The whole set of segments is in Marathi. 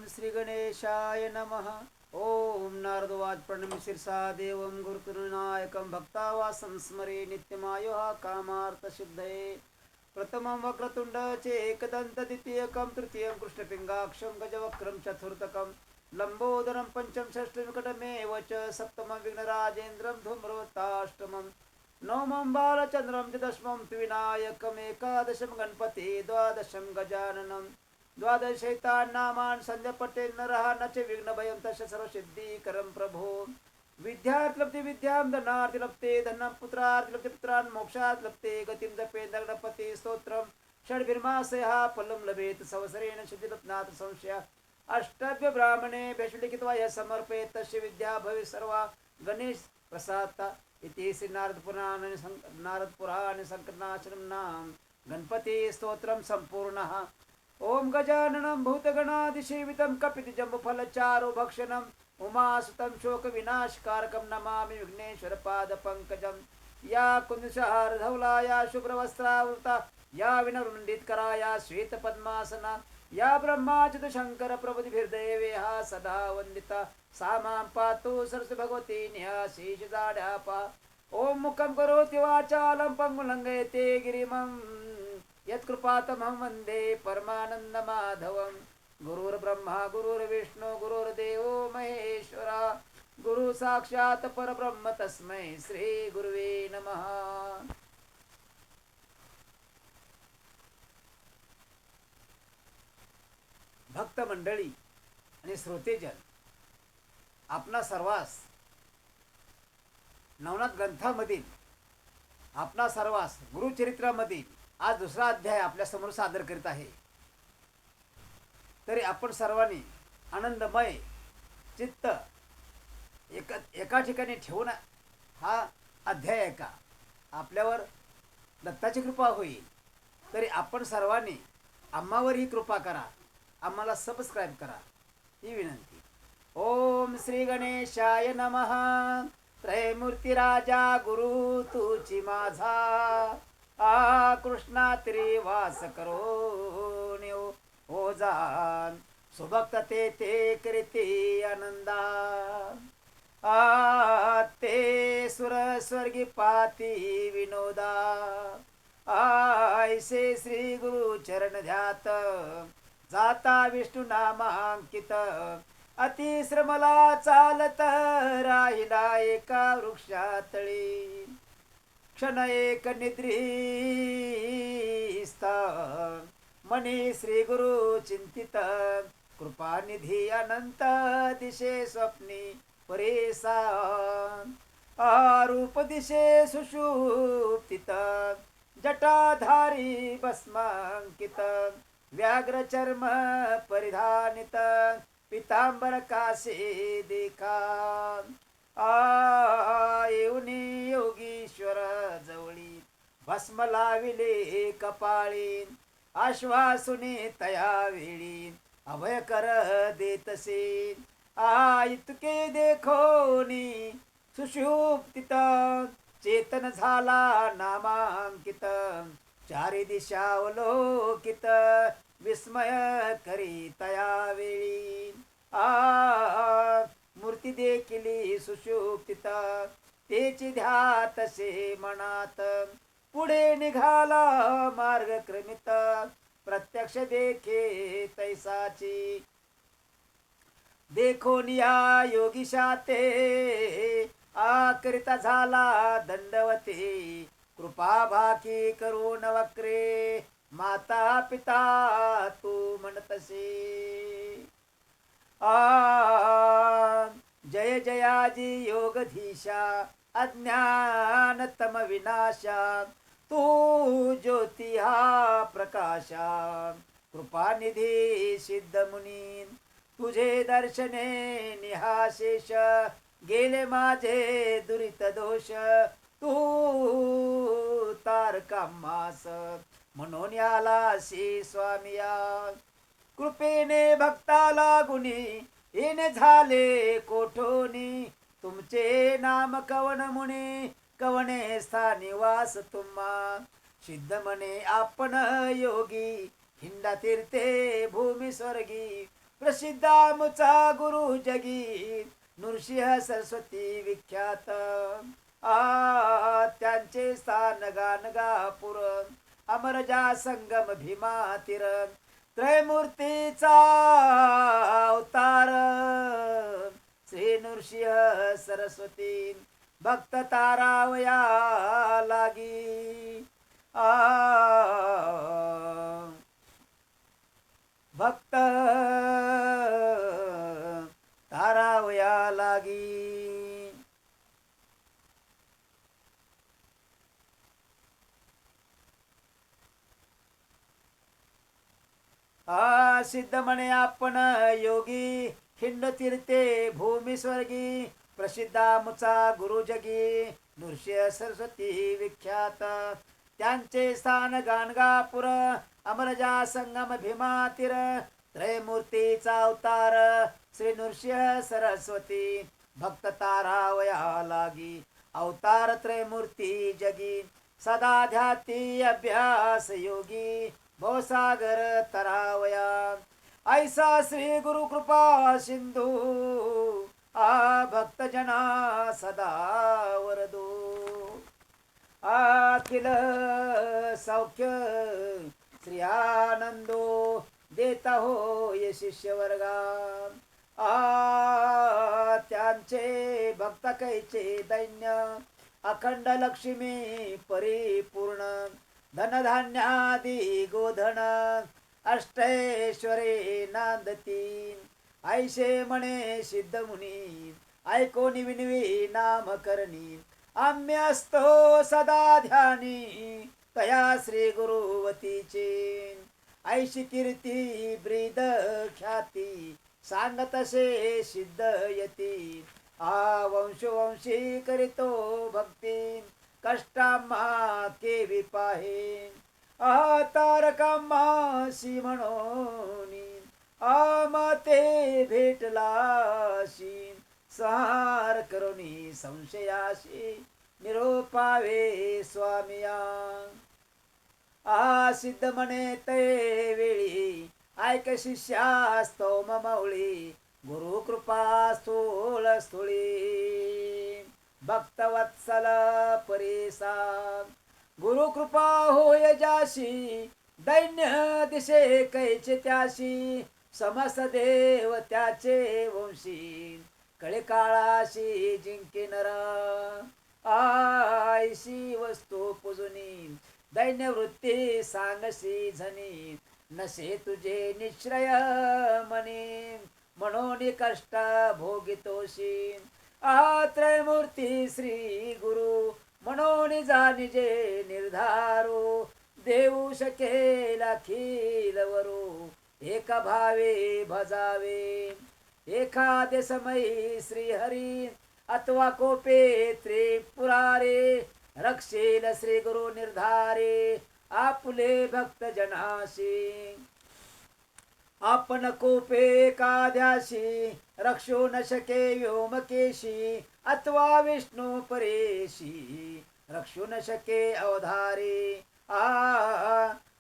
श्री गणेशाय नमः। ओम नारदवाच प्रणम्य शिरसा देवं गुरुकरुणायकं भक्तावासं स्मरे नित्यमायुः कामार्थसिद्धये। प्रथमं वक्रतुण्ड चेकदन्त द्वितीयकं तृतीयं कृष्णपिङ्गाक्षं गजवक्रं चतुर्थकं लम्बोदरं पंचम षष्ठविकटमेव च सप्तमं विघ्नराजेन्द्रं धूम्रवताष्टमं नवमं बालचन्द्रं च दशमं विनायकम् एकादशं गणपति द्वादशं गजाननं द्वादशैतान्नामान् सन्ध्यपटे नरः न च विघ्नभयं तस्य सर्वसिद्धिकरं प्रभो। विद्यार्थी विद्यां धनार्थी लप्ते धनं पुत्रार्थी लप्ते पुत्रान् मोक्षात् लप्ते गतिं जपेत् गणपति स्तोत्रं षड्भिर्मासयः फलं लभेत् संवत्सरेण सिद्धिरत्नात् संशय अष्टभ्य ब्राह्मणे लिखित्वा यः समर्पयेत् तस्य विद्या भवेत् सर्वा गणेश प्रसादता इति श्री नारद पुराणे संकटनाशनं नाम गणपति स्तोत्रं संपूर्णः। ओम गजाननं भूतगणादिसेवितं कपितजम्बुफलचारु भक्षणं उमासुतं शोकविनाशकारकं नमामि विघ्नेश्वरपादपङ्कजं। या कुन्दुसहारधवला या शुभ्रवस्त्रावृता या विनवृण्डितकरा या श्वेतपद्मासना या ब्रह्माच्युतशङ्कर प्रभुतिभिर्देवेहा सदा वन्दिता सा मां पातु सरस्वती भगवती न्यासीशदाढ्यापा। ओम मुखं करोति वाचालं पङ्गुलङ्घयते गिरिमं यत्कृपातमहं वन्दे परमानन्दमाधवं। गुरुर्ब्रह्मा गुरुर्विष्णु गुरुर्देवो महेश्वरा गुरु साक्षात् परब्रह्म तस्मै श्री गुरुवे नमः। भक्त मंडळी आणि श्रोतेजन, आपणा सर्वांस नवनाथ ग्रंथामधील आपणा सर्वांस गुरुचरित्रामधील आज दुसरा अध्याय आपल्या समोर सादर करीत आहे। तरी आपण सर्वांनी आनंदमय चित्त एका ठिकाणी ठेवून हा अध्याय ऐका, आपल्यावर दत्ताची कृपा होईल। तरी आपण सर्वांनी आम्हावर ही कृपा करा, आम्हाला सबस्क्राईब करा ही विनंती। ओम श्री गणेशाय नमः। त्रयमूर्ती राजा गुरु तुची माझा आ कृष्णा त्रिवास करो हो जान सुभक्त ते करीती आनंदा आ ते सुर स्वर्गी पाती विनोदा ऐसे श्री गुरु चरण ध्यात जाता विष्णू नामांकित अतिश्रमला चालत राहिला एका वृक्षातळी क्षण एक निद्रिस्त मनी श्री गुरु चिंतित कृपानिधी अनंत दिशे स्वप्नी परेसा आरूप दिशे सुषुप्तित जटाधारी भस्मांकित व्याघ्र चर्म परिधानित पितांबर कासे देखा येऊनी योगीश्वर जवळी भस्म लाविले कपाळी आश्वासुनी तया वेळी अभय कर देतसे इतके देखोनी सुषुप्तित चेतन झाला नामांकित चारी दिशावलोकित विस्मय करी तया वेळी मूर्ती देखिली सुषुप्तित तेची ध्यातसे मनात पुढे निघाला मार्ग क्रमित प्रत्यक्ष देखे तैसाची देखोन या योगीशा ते आकरिता झाला दंडवते कृपा भाकी करून वक्रे माता पिता तू म्हणतसे जय जयाजी योगधीशा अज्ञान तम विनाशा तू ज्योती हा प्रकाशा कृपानिधी सिद्ध मुनी तुझे दर्शने निहाशेष गेले माझे दुरित दोष तू तारकामास म्हणून यालासी स्वामिया कृपेने भक्ताला गुणी येणे झाले कोठोनी तुमचे नाम कवन मुनी कवणे स्थानी वास तुम्हा सिद्ध म्हणे आपण योगी हिंडा तीर्थे भूमी स्वर्गी प्रसिद्ध मुचा गुरु जगी नृसिंह सरस्वती विख्यात त्यांचे स्थान गानगापूर अमरजा संगम भीमा तीर त्रयमूर्तीचा अवतार श्री नृसिंह सरस्वती भक्त तारावया लागी भक्त तारावया लागी सिद्ध म्हणे आपण योगी खिंड तीर्थे भूमी स्वर्गी प्रसिद्धा मुचा गुरु जगी नृसिंह सरस्वती विख्यात त्यांचे स्थान गाणगापूर अमरजा संगम भीमा तीर त्रयमूर्तीचा अवतार श्री नृसिंह सरस्वती भक्त तारावया लागी अवतार त्रयमूर्ती जगी सदा ध्याती अभ्यास योगी भवसागर तरावया ऐसा श्री गुरु कृपा सिंधू भक्त जना सदा वरदो अखिल सौख्य श्री आनंदो देता हो ये शिष्य वर्गा त्यांचे भक्त कैचे दैन्य अखंड लक्ष्मी परिपूर्ण धनधान्यादी गोधन अष्टैश्वरे नांदती ऐशे म्हणे सिद्ध मुनी ऐकोनी विनवी नाम करणी आम्ही असतो सदा ध्यानी तया श्री गुरुवतीचे ऐशी कीर्ती ब्रीद ख्याती सांगतसे सिद्ध यती वंशवंशी करीतो भक्ती कष्टाम्हा केवी पाहे तारकाम्हासी म्हणोनी माते भेटलाशी संहार करुणी संशयाशी निरोपावे स्वामिया सिद्ध म्हणे ते वेळी ऐक शिष्या स्तोम मौळी गुरु कृपा स्थूल स्थूळी भक्तवत्सल परेसा गुरु कृपा होय जाशी दैन्य दिशे कैचे त्याशी समस्त देव त्याचे वंशी कळे काळाशी जिंके नरा आयशी वस्तू पुजुनी दैन्य वृत्ती सांगशी झनी नसे तुझे निश्रय मनी म्हणून कष्ट भोगितोशी त्रयमूर्ती श्री गुरु म्हणून जाणिजे निर्धारो देऊ शकेल अखिल वरू एक भावे भजावे एखादे समयी श्री हरी अथवा कोपे त्रिपुरारे रक्षेल श्री गुरु निर्धारे आपुले भक्त जनाशी आपण कोपे काद्याशी रक्षो न शके व्योमकेशी अथवा विष्णू परेशी रक्षो न शके अवधारे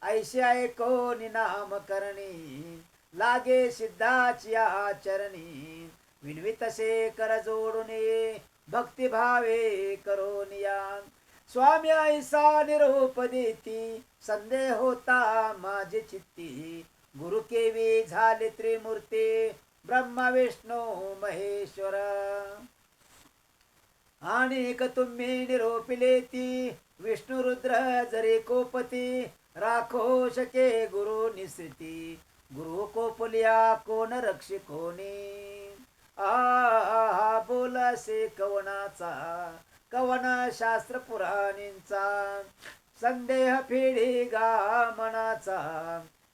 ऐसे ऐको निनाम करणी लागे सिद्धाची आचरणी विनवितसे कर जोडूने भक्तिभावे करोनिया स्वामी ऐसा निरोप देती संदेह होता माझे चित्ती गुरु केवी झाले त्रिमूर्ती ब्रह्मा विष्णू महेश्वर अनेक तुम्ही निरोपिले ती विष्णू रुद्र जरी कोपती राखो शके गुरु निसृती गुरु कोपलिया कोण रक्षी कोणी बोल से कवनाचा कवन शास्त्र पुराणींचा संदेह फेडी गा मनाचा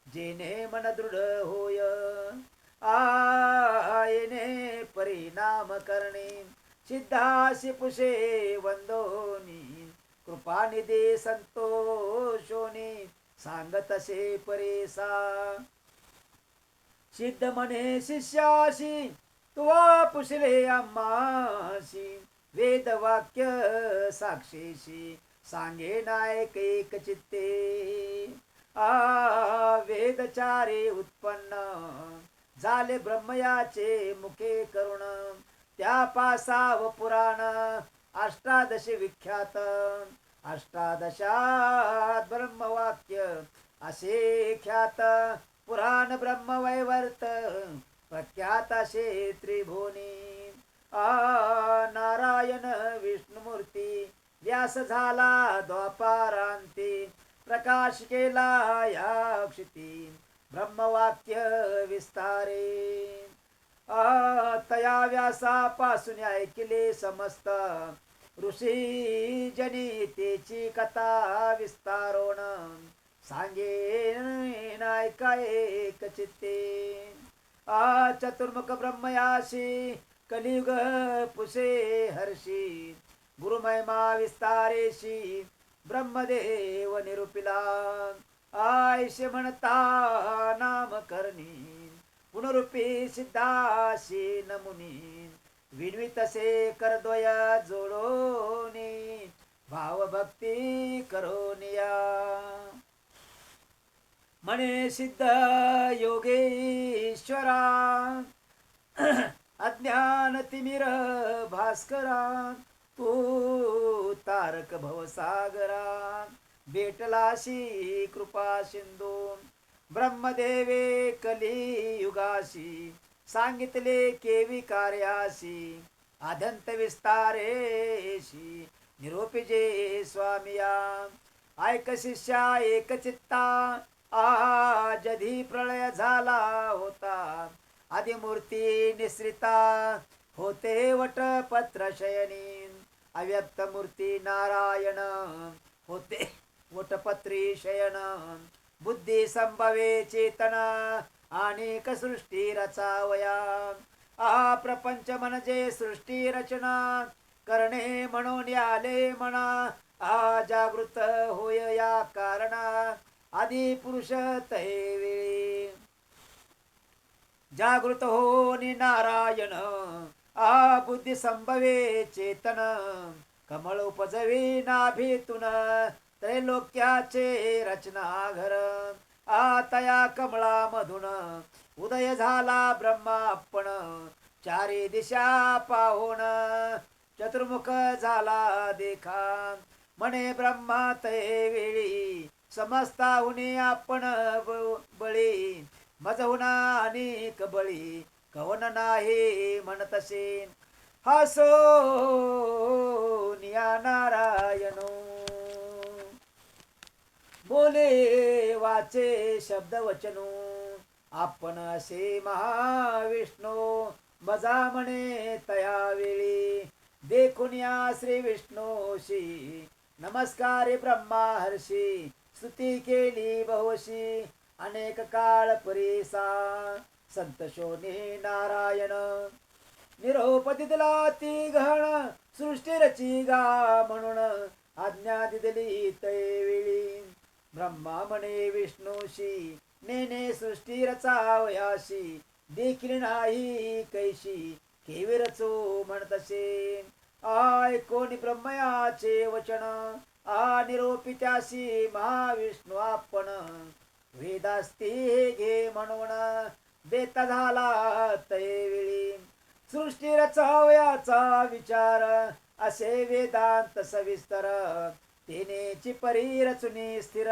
जेने मन दृढ होय येणे परिणाम करणे सिद्धासी पुषे वंदोनी कृपानिधी संतोषोनी सांगतसे परेसा सिद्ध म्हणे शिष्याशी तुवा पुसले आम्हाशी वेद वाक्य साक्षीशी सांगे नायक एक चित्ते वेदचारे उत्पन्न झाले ब्रह्मयाचे मुखे करुण त्या पासाव पुराण अष्टादशी विख्यात अष्टादशात ब्रह्मवाक्य असे ख्यात पुराण ब्रह्मवैवर्त प्रख्यात असे त्रिभुवनी नारायण विष्णुमूर्ती व्यास झाला द्वापारांती प्रकाश केला या क्षिती ब्रह्मवाक्य विस्तारे तया व्यासापासून ऐकले समस्त ऋषी जनी तेची कथा विस्तारोण सांगेन ऐका एक चित्ते चतुर्मुख ब्रह्मयाशी कलियुग पुसे हर्षी गुरुमहिमा विस्तारेशी ब्रह्मदेव निरूपिला आयशे म्हणता नाम करणी पुनरुपी सिद्धाशी नमुनी विणवी तसे करद्वय जोडोनी भावभक्ती करोनिया म्हणे सिद्ध योगेश्वरा अज्ञान तिमिर भास्करा तू तारक भवसागरा भेटलाशी कृपा सिंधू ब्रह्मदेवे कलियुगाशी सांगितले केवी कार्याशी आद्यंत विस्तारेशी निरोपिजे स्वामिया ऐक शिष्या एक चित्ता जधी प्रलय झाला होता आदिमूर्ती निसृता होते वटपत्र शयनी अव्यक्त मूर्ती नारायण होते वटपत्री शयन बुद्धी संभवे चेतना अनेक सृष्टी रचावया प्रपंच म्हणजे सृष्टी रचना करणे म्हणून आले म्हणा जागृत होय या कारणा आदि पुरुष तहे वेळी जागृत होनी नारायण बुद्धी संभवे चेतन कमळ उपजवी नाभीतून त्रैलोक्याचे रचना घर तया कमळा मधून उदय झाला ब्रह्मापण चारी दिशा पाहून चतुर्मुख झाला देखा म्हणे ब्रह्मा तये वेळी समस्ताहुनी आपण बळी मजहुन अनेक बळी कवन नाही म्हणतसे हसो निया नारायणो बोले वाचे शब्द वचनो आपण असे महाविष्णू मजा म्हणे तया वेळी देखून या श्री विष्णूशी नमस्कारे ब्रह्मा हर्षी स्तुती केली बहुशी अनेक काळ परीसा संतोषोनी नारायण निरोप दिला ती गहन सृष्टी रची गा म्हणून आज्ञा दिली तैवेळी ब्रह्मा म्हणे विष्णूशी नेने सृष्टी रचावयाशी देखील नाही कैशी केवी रचो म्हणतसे आय कोणी ब्रह्मयाचे वचन निरोपित्याशी महाविष्णू आपण वेदास्ती घे म्हणून देता झाला तैवेळी सृष्टी रचावयाचा विचार असे वेदांत सविस्तर तेनेची परी रचुनी स्थिर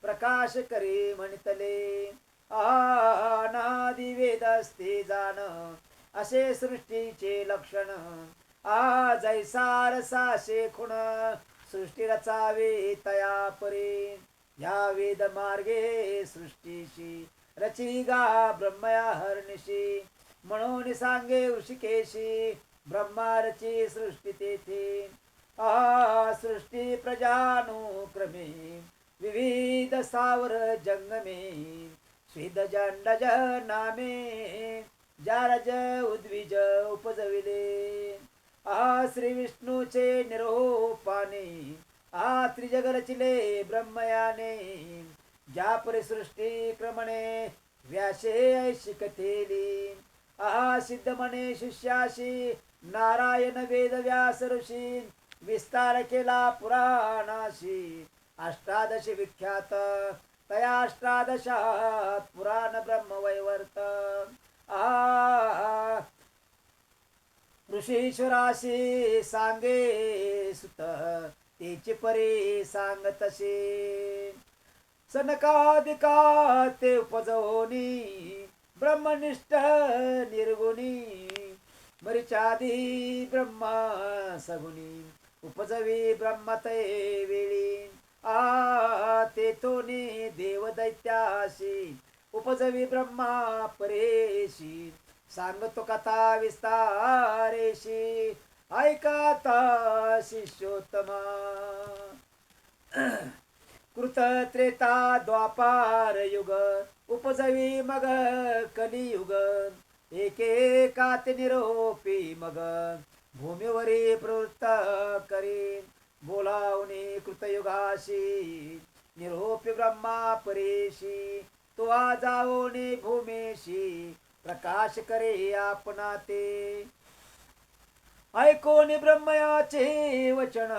प्रकाश करी म्हणतले अनादि वेदस्ते जाण असे सृष्टीचे लक्षण जैसार साशे खुण सृष्टी रचावे तया परी या वेद मार्गे सृष्टीशी रची गा ब्रह्मया हरनिशी म्हणून सांगे ऋषिकेशी ब्रह्मा रची सृष्टी तेथे सृष्टी प्रजानुक्रमे विविध सावर जंगमे स्विद जंडज नामे जारज उद्विज उपजविले श्री विष्णूचे निरोपाने त्रिजग रचिले ब्रह्मयाने ज्यापरी सृष्टी क्रमणे व्यासे ऐशिक थेली सिद्ध म्हणे शिष्याशी नारायण वेद व्यास ऋषी विस्तार केला पुराणाशी अष्टादशी विख्यात तया अष्टादशात पुराण ब्रह्मवैवर्त ऋषीश्वराशी सांगे सुत तेची परी सांगतसे सनकादिका ते उपजवोनी ब्रह्मनिष्ठ निर्गुणी मरिचादी ब्रह्मा सगुणी उपजवी ब्रह्मते वेळी तेथोनी देवदैत्याशी उपजवी ब्रह्मा परेशी सांगतो कथा विस्तारेशी ऐकाता शिष्योत्तमा कृत त्रेता द्वापार युग उपजवी मग कलियुग एकेकात निरोपी मग भूमीवरी प्रवृत्त करी बोलावणी कृतयुगाशी निरोपी ब्रह्मा परेशी तो जाओनी भूमेशी प्रकाश करे आपणा ते ऐकोनी ब्रह्मयाचे वचन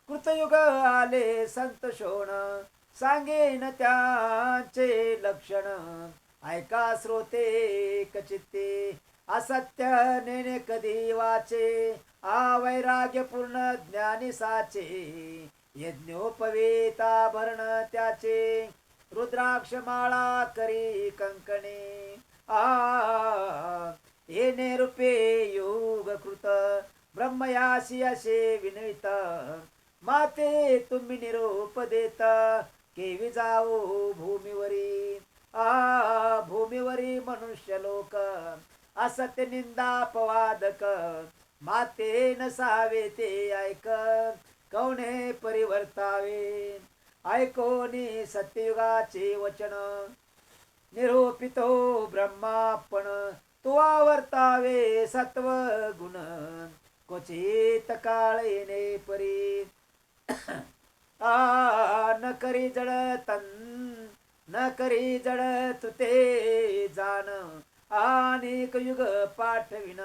कृतयुग आले संतोषोण सांगेन त्यांचे लक्षण ऐका श्रोते कचित्ते असत्य नेने कधी वाचे वैराग्यपूर्ण ज्ञानी साचे यज्ञोपवेता भरण त्याचे रुद्राक्ष माळा करी कंकणे येणे रूपे योग कृत ब्रह्मयाशी असे विनवित माते तुम्ही निरोप देता केवी जाओ भूमीवरी भूमीवरी मनुष्य लोक असत्य निंदा पवादक माते नसावे ते ऐक कवणे परिवर्तावे ऐकोनी सत्ययुगाचे वचन निरूपितो ब्रह्मापण तो आवर्तावे सत्व गुण क्वचित काळ येणे परी न करी जड तन न करी जड तुते जाण अनेक युग पाठविन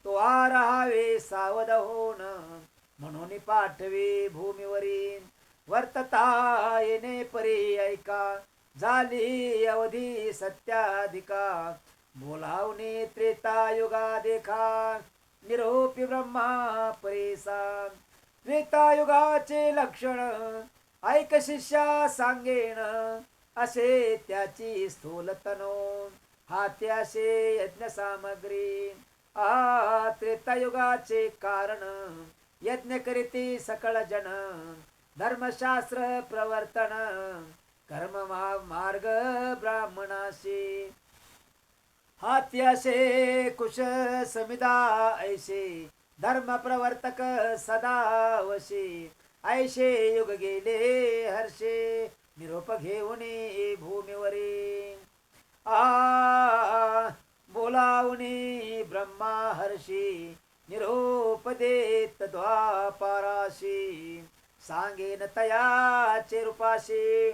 तो राहावे सावध होन म्हणून पाठवे भूमीवरी वर्तता येणे परी ऐका झाली अवधी सत्याधिका बोलावणे त्रेता युगा देखा निरोपी ब्रह्मा परेसा त्रेतायुगाचे लक्षण ऐक शिष्या सांगेन असे त्याची स्थूलतनो हाती असे यज्ञ सामग्री त्रेतायुगाचे कारण यज्ञ करीती सकळ जन धर्मशास्त्र प्रवर्तन कर्म मार्ग ब्राह्मणाशी हाती असे कुश समिदा ऐसे धर्म प्रवर्तक सदा वशी ऐशे युग गेले हर्षे निरोप घेऊन भूमीवरी बोलावणी ब्रह्मा हर्षी निरोप देत द्वापाराशी सांगेन तयाचे रूपाशी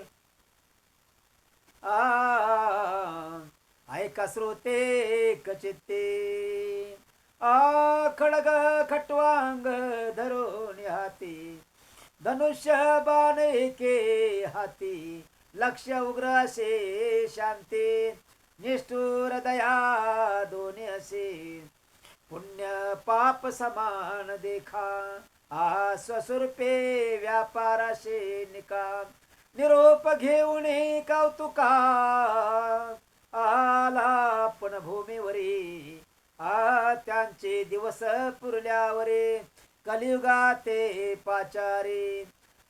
ऐका श्रोते कचित्ते खडग खटवांग धरून हाती धनुष्य बाण एके हाती लक्ष उग्र असे शांती निष्ठुर दया दोन्ही असे पुण्य पाप समान देखा स्वस्वरूपे व्यापाराशे निका निरोप घेऊन कौतुका आला पण भूमीवरी त्यांचे दिवस पुरल्यावरे कलियुगाते पाचारी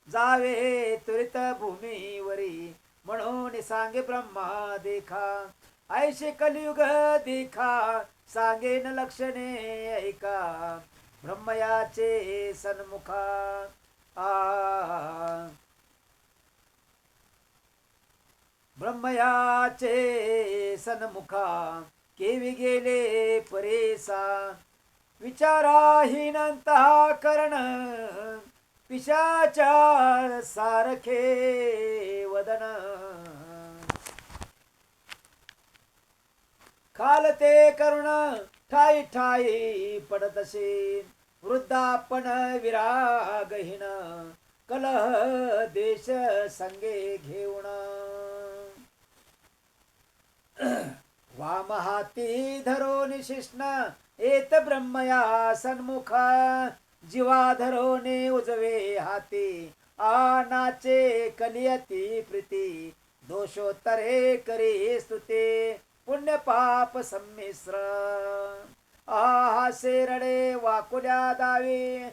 जावे त्वरित भूमीवरी म्हणून सांगे ब्रह्मा देखा ऐशे कलियुग देखा सांगेन लक्षणे ऐका ब्रह्मयाचे सन्मुखा ब्रह्मयाचे सन्मुखा केवी गेले परेसा विचाराहीन अंतःकरण पिशाचा सारखे वदन खालते करुण ठाई ठाई पडतसे वृद्धापण विरागहीन कलह देश संगे घेऊन वाम हाती धरोनी शिष्ण येत ब्रह्मया सन्मुख जीवा धरोने उजवे हाती नाचे कलियती प्रीती दोषोत्तरे करी स्तुते पुण्य पाप संमिश्र हासे रडे वाकुल्या दावी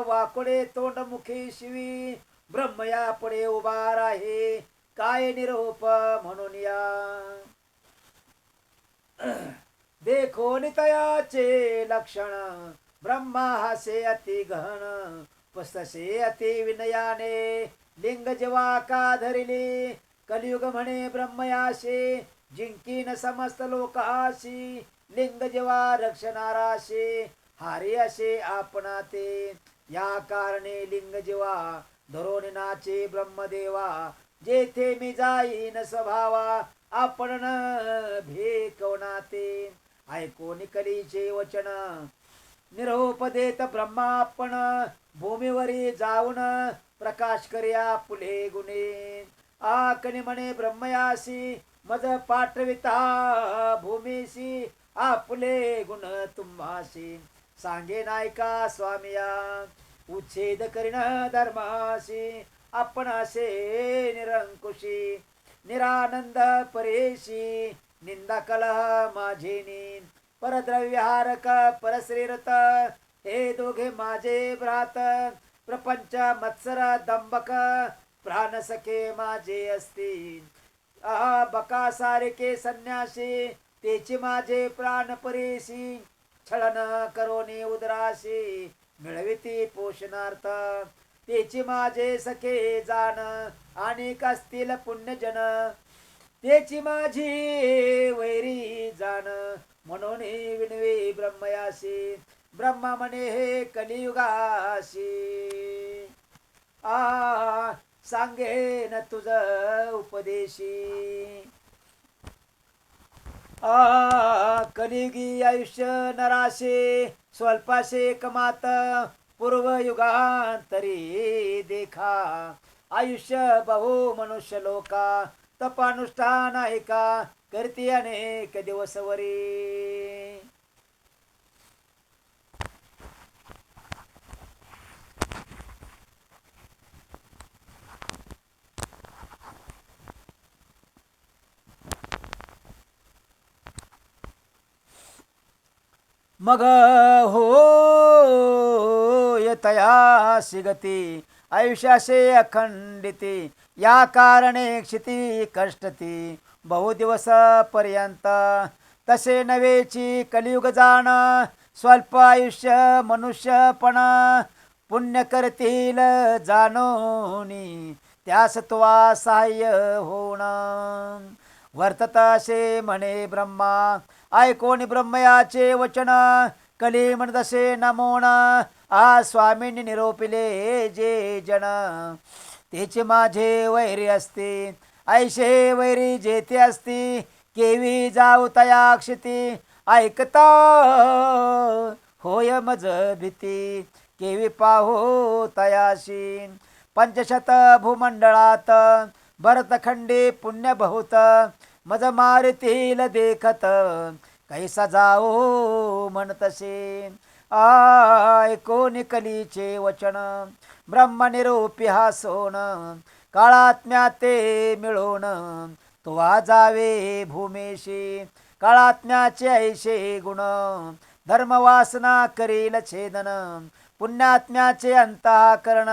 वाकुडे तोंडमुखी शिवी ब्रह्मया पुढे उभा राही काय निरोप म्हणून या देखो नितयाचे लक्षण ब्रह्मा हासे अति गहन पुस्तसे अति विनयाने लिंग जेव्हा का धरिली कलियुग म्हणे ब्रह्मयाशे जिंकीन समस्त लोकाशी लिंग जेव्हा रक्षणाराशे हारे असे आपणा ते या कारणे लिंग जेव्हा धरोन नाचे ब्रह्मदेवा जेथे मी जाईन स्वभावा आपण भेकवनाते ऐकोनी कलीचे वचन निरोप देत ब्रह्मापण भूमीवरी जाऊन प्रकाश कर्या फुले गुणे आकनी म्हणे ब्रह्मयासी मज पाठविता भूमीसी आपुले गुण तुम्हासी सांगे नायका स्वामिया उच्छेद करीन धर्मासी आपणासे निरंकुशी निरानंद परेशी निंदा कलह माझे परद्रव्यहारक परश्रीरत हे दोघे माझे भ्रात प्रपंच मत्सर दंबक प्राण सखे माझे असतील बका सारिके संन्यासी तेची माझे प्राण परेशी छळन करोनी उदराशी मिळविती पोषणार्थ तेची माझे सखे जाण आणि असतील पुण्यजन तेची माझी वैरी जाण म्हणून विनवे ब्रह्मयासी ब्रह्मा म्हणे हे कलियुगाशी सांगेन तुझ उपदेशी कलियुगी आयुष्य नराशे स्वल्पाशे कमात पूर्वयुगांतरी देखा आयुष्य बहु मनुष्य लोका तपानुष्ठान ऐका करती अनेक दिवसवरी मग हो यतयासी गती आयुष्यासे अखंडिती या कारणे क्षिती कष्टती बहुदिवस पर्यंत तसे नवेची कलियुग जाण स्वल्प आयुष्य मनुष्यपण पुण्य करतील जाणोनी त्यास त्वा सहाय्य होण वर्तताशे म्हणे ब्रह्मा ऐकोनी ब्रह्मयाचे वचन कली म्हणतसे नमोन स्वामींनी निरोपिले जे जन तेचे माझे वैरी असते ऐशे वैरी जेथे असती केवी जाऊ तया क्षिती ऐकता होय मज भीती केवी पाहो तयाशी पंचशत भूमंडळात भरतखंडी पुण्य बहुत मज मारतील देखत कैसा जाओ म्हणतसे ऐकोनी कलीचे वचन ब्रह्मनिरूपी हा सोन काळात्म्या ते मिळून तुवा जावे भूमेशी काळात्म्याचे ऐशे गुण धर्मवासना करील छेदन पुण्यात्म्याचे अंतःकरण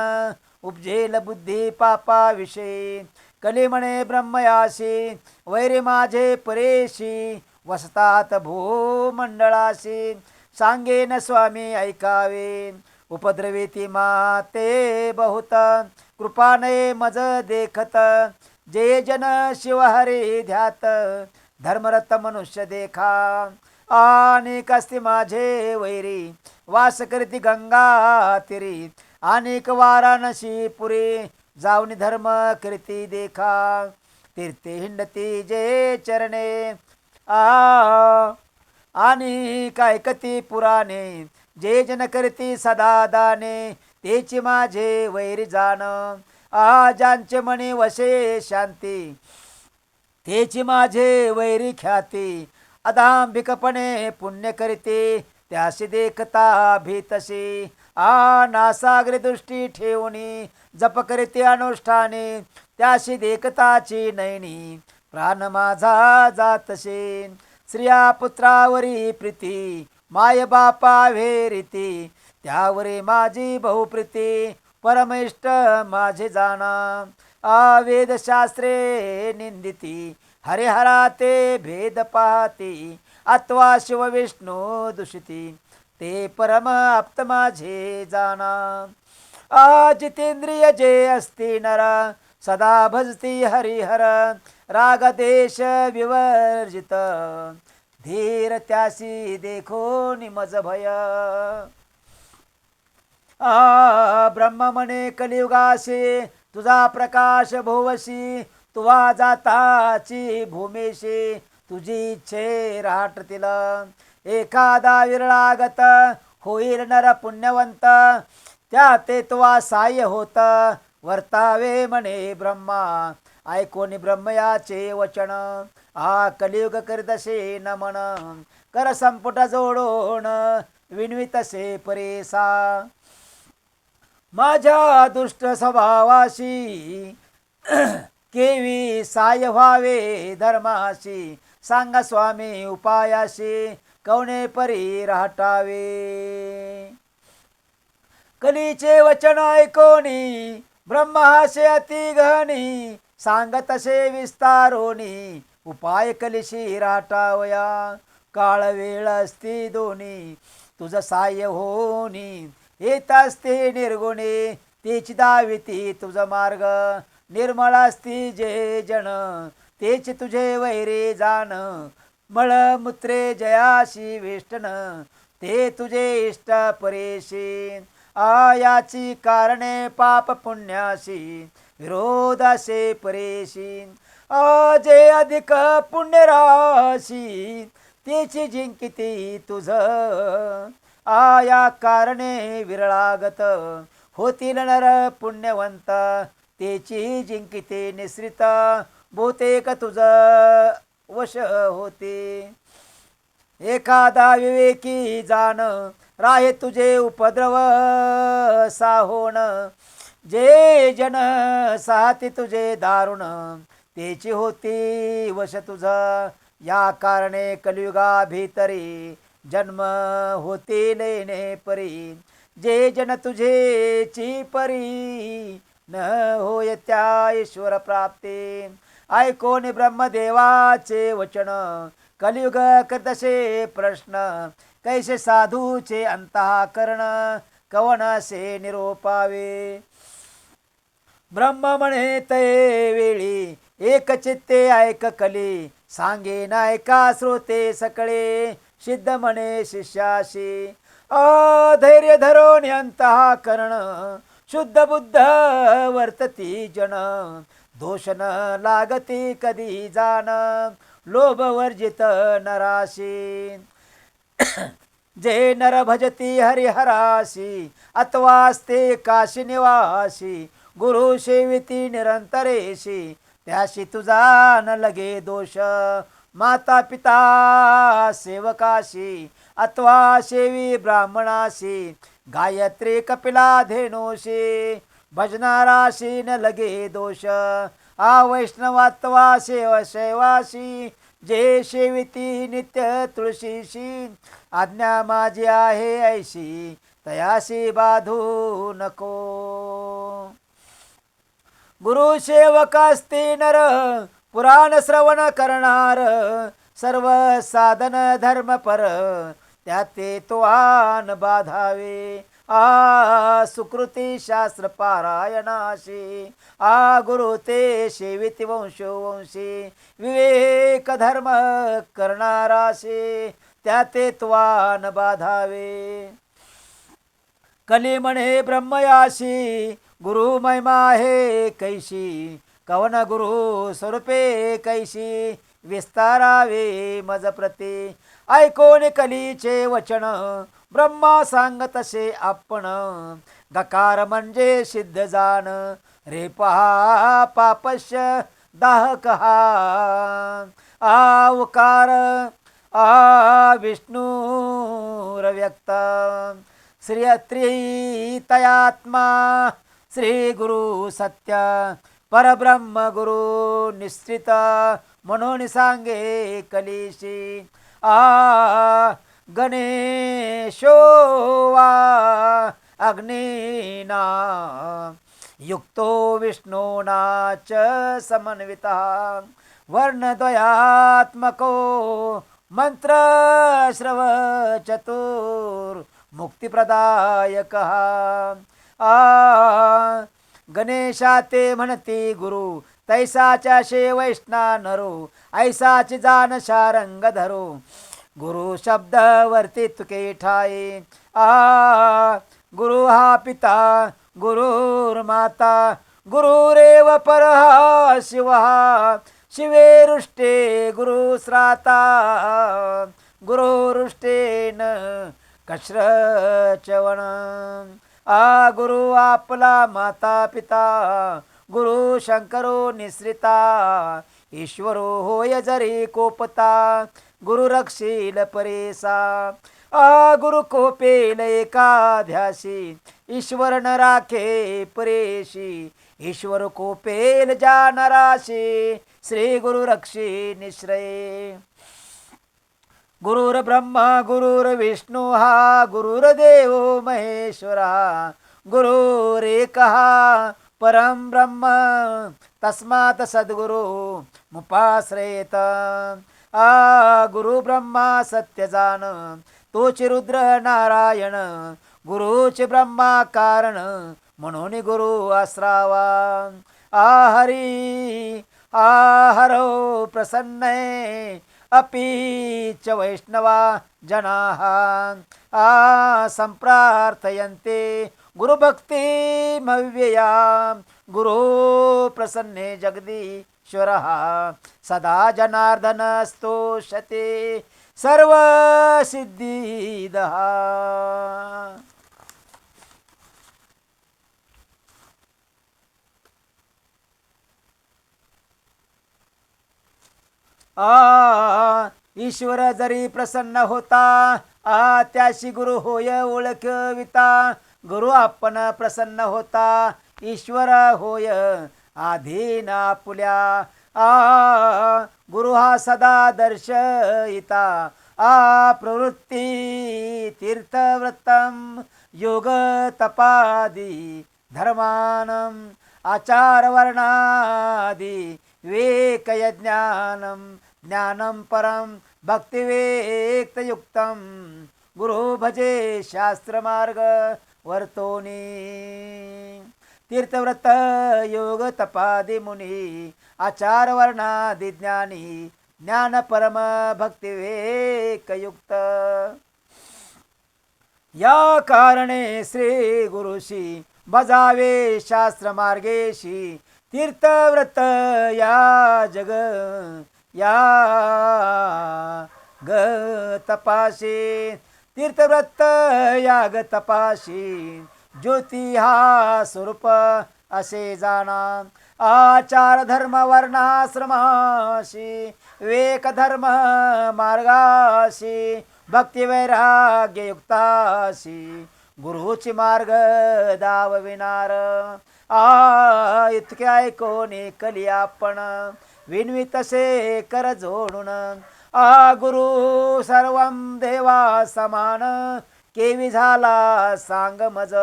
उपजेल बुद्धी पापा विषयी कली म्हणे ब्रह्मयाशी वैरी माझे परेशी वसतात भूमंडळाशी सांगेन स्वामी ऐकावे उपद्रवीती माते बहुत कृपाने मज देखत जे जन शिवहरी ध्यात धर्मरत मनुष्य देखा अनेक असती माझे वैरी वास करीती गंगा तिरी अनेक वाराणसी पुरी जाऊन धर्म कीर्ती देखा तीर्थे हिंडती जे चरणे आणि ऐकती पुराणे जे जन करती सदा दाने तेची माझे वैरी जाण ज्यांचे मनी वशे शांती तेची माझे वैरी ख्याती अदांभिकपणे पुण्य करीते त्याशी देखता भीतशी नासागरी दृष्टी ठेवणी जप करीते अनुष्ठाने त्याशी देखताची नयनी प्राण माझा जातसे स्त्रिया पुत्रावरी प्रीती माय बापा वेरीती त्यावरी माझी बहुप्रीती परमेष्ट माझे जाणा वेदशास्त्रे निंदिती हरिहरा ते भेद पाहती अथवा शिव विष्णू दूषिती ते परम आप्त माझे जाणा जितेंद्रिय जे असती नर सदा भजती हरिहर राग देश विवर्जित धीर त्यासी देखो निमज भय ब्रह्म म्हणे कलियुगाशी तुझा प्रकाश भोवशी तुवा जाताची भूमेशी तुझी इच्छे राहतील एखादा विरळागत होईल नर पुण्यवंत त्या ते तुवा साह्य होत वर्तावे म्हणे ब्रह्मा ऐकोनी ब्रह्मयाचे वचन कलियुग करीतसे नमन कर संपुट जोडोन विनवितसे परेसा माझ्या दुष्ट स्वभावाशी केवी साय व्हावे धर्माशी सांगा स्वामी उपायाशी कवणे परी राहटावे कलीचे वचन ऐकोनी ब्रह्माशे अति गहनी सांगतसे विस्तारोनी उपाय कलिशी राहटावया काळ वेळ असती दोन्ही तुझ साह्य होनी येत असते निर्गुणे तेच दाविती तुझ मार्ग निर्मळ असती जे जन तेच तुझे वैरे जाण मळमूत्रे जयाशी वेष्टन ते तुझे इष्ट परेशी याची कारणे पाप पुण्याशी विरोधासे परेशी जे अधिक पुण्य राशी तेची जिंकिती तुझ या कारणे विरळागत होतील नर पुण्यवंत तेची जिंकिते निश्रित बहुतेक तुझ वश होते एखादा विवेकी जाण राहे तुझे उपद्रव साहोण जे जन साथी तुझे दारुण तेची होती वश तुझ या कारणे कलियुगा भीतरी जन्म होते लेणे परी जे जन तुझे ची परी न होय त्या ईश्वर प्राप्ती ऐकोनी ब्रह्मदेवाचे वचन कलियुग करतसे प्रश्न कैसे साधूचे अंतःकरण कवनासे निरोपावे ब्रह्म म्हणे तये वेळी एक चित्ते ऐक कली सांगे नायका श्रोते सकळे सिद्ध म्हणे शिष्याशी धैर्य धरून अंतःकरण शुद्ध बुद्ध वर्तती जन दोष न लागती कधी जाण लोभ वर्जित नराशी जे नर भजती हरिहराशी अथवास्ते काशी निवासी गुरु सेविती निरंतरेशी त्याशी तुझा न लगे दोष माता पिता सेवकाशी अथवा सेवी ब्राह्मणाशी गायत्री कपिला धेनोशी भजनाराशी न लगे दोष वैष्णवात्वा शैवाशी जे सेविती नित्य तुळशीशी आज्ञा माझी आहे ऐशी तयाशी बाधू नको गुरु सेवकास्ते नर पुराण श्रवण करणार सर्व साधन धर्म पर त्याते तो आन बाधावे सुकृती शास्त्र पारायणाशी गुरु ते सेविती वंशोवंशी विवेक धर्म करणाराशी त्याते त्वान बाधावे कली म्हणे ब्रह्मयाशी गुरु महिमा हे कैशी कवन गुरु स्वरूपे कैशी विस्तारावे मज प्रती ऐकोन कलीचे वचन ब्रह्मा सांगतसे आपण गकार म्हणजे सिद्ध जाण रे पहा पापश्य दाहक हा आवकार विष्णुरव्यक्त श्री अत्री तयात्मा श्री गुरु सत्य परब्रह्म गुरु निश्चित म्हणून सांगे कलिशी गणेशो वा अग्निना युक्तो विष्णूना च समन्वितः वर्णद्वयात्मको मंत्र श्रव मुक्तिप्रदायकः गणेशा ते म्हणती गुरु तैसाच्या शे वैष्णा नरो ऐसाची जान शारंग धरो गुरु शब्द वर्ती तुके ठाई गुरु हा पिता गुरुर्माता गुरुरेव परहा शिवहा शिवेरुष्टे गुरुश्राता गुरुरुष्टेन कश्रचवण गुरु आपला माता पिता गुरु शंकरो निश्रिता ईश्वरो होय जरी कोपता गुरु रक्षील परेसा गुरु कोपेल एकाध्यासी ईश्वर न राखे परेशी ईश्वर कोपेल जानराशी श्री गुरु रक्षी निश्रये गुरुर्ब्रह्मा गुरुर्विष्णु हा गुरुर्देव महेश्वरा गुरुरेकः परम ब्रह्म तस्मात् सद्गुरु मुपाश्रयेत गुरु ब्रह्मा सत्य जान तोच रुद्र नारायण गुरुचे ब्रह्मा कारण म्हणून गुरु आश्रावा हरी हरो प्रसन्ने अपि च वैष्णवा जनाः संप्रार्थयन्ते गुरुभक्तिमव्यया गुरु प्रसन्ने जगदीश्वरः सदा जनार्दन स्तोषते सर्वसिद्धिदः ईश्वर जरी प्रसन्न होता त्याशी गुरु होय ओळखविता गुरु आपण प्रसन्न होता ईश्वर होय आधीन आपुल्या गुरु हा सदा दर्शयिता प्रवृत्ती तीर्थव्रतम योग तपादी धर्मानम आचार वर्णादी विवेकयज्ञानम ज्ञानम परम भक्तिवेक्तयुक्तम गुरु भजे शास्त्रमार्ग वर्तोनी तीर्थव्रत योग तपादी मुनी आचार वर्णादि ज्ञानी ज्ञान परम भक्तिवेकयुक्त या कारणे श्री गुरुशी बजावे शास्त्र मार्गेशी तीर्थव्रत या जग या ग तपाशी तीर्थव्रत या ग तपाशी ज्योती हा स्वरूप असे जाणा आचार धर्म वर्णाश्रमाशी विवेक धर्म मार्गाशी भक्ती वैराग्य युक्ताशी गुरुची मार्ग दावविनार इतके ऐकोनी कली आपण विनवी तसे कर जोडून गुरु सर्वं देवा समान केवी झाला सांग मज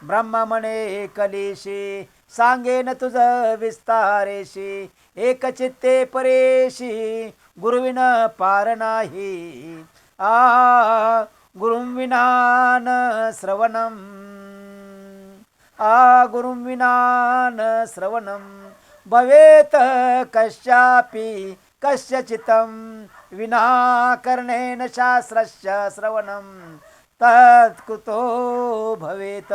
ब्रह्मा म्हणे कलीशी सांगेन तुझ विस्तारेशी एक चित्ते परेशी गुरुविन पार नाही गुरुं विनान श्रवणम गुरुं विनान श्रवणम भवेत कश्यापि कस्यचितं विना कर्णेन शास्त्रस्य श्रवणं तत्कुतो भवेत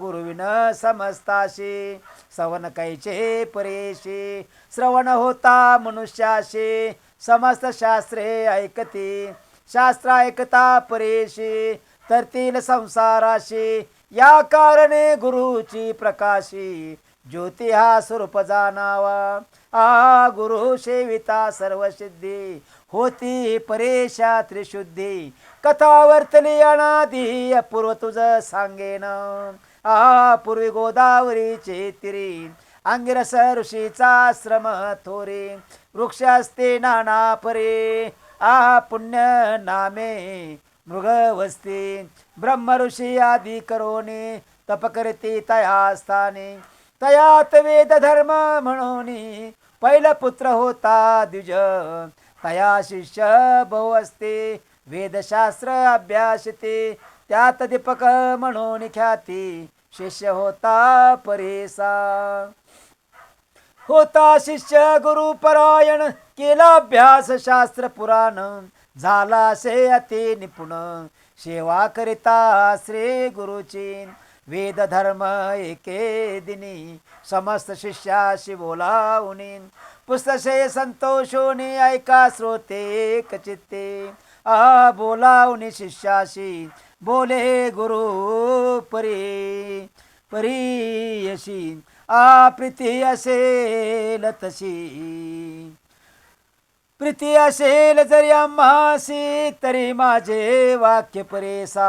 गुरुविन समस्ताशी श्रवण कैचे परेशी श्रवण होता मनुष्याशी समस्त शास्त्रे ऐकती शास्त्र ऐकता परेशी तरतील संसाराशी या कारणे गुरुची प्रकाशी ज्योती हा स्वरूप जाणावा. आ गुरु सेविता सर्व सिद्धी होती परेशा त्रिशुद्धी. कथा वर्तली अनादी अपूर्व तुझ सांगेन. पूर्वी गोदावरीचे तिरी अंगिरस ऋषीचा श्रम थोरे. वृक्ष असते नाना परे पुण्य नामे मृगवस्ती. ब्रह्म ऋषी आदी करोनी तप करती तया स्थानी. तयात वेद धर्म म्हणून पहिला पुत्र होता द्विज. तया शिष्य बहु असते वेदशास्त्र अभ्यासते. त्यात दीपक म्हणून ख्याती शिष्य होता परेसा. होता शिष्य गुरुपरायण केला अभ्यास शास्त्र पुराण. झाला से अति निपुण सेवा करिता श्री गुरुची. वेद धर्म एके दिनी समस्त शिष्याशी बोलावूनी. पुस्तसे संतोषोनी ऐका श्रोते कचित्ते. बोलावूनी शिष्याशी बोले गुरु परी परीयशी. प्रीती असेल तशी प्रीती असेल जरी आम्हासी तरी माझे वाक्य परेसा.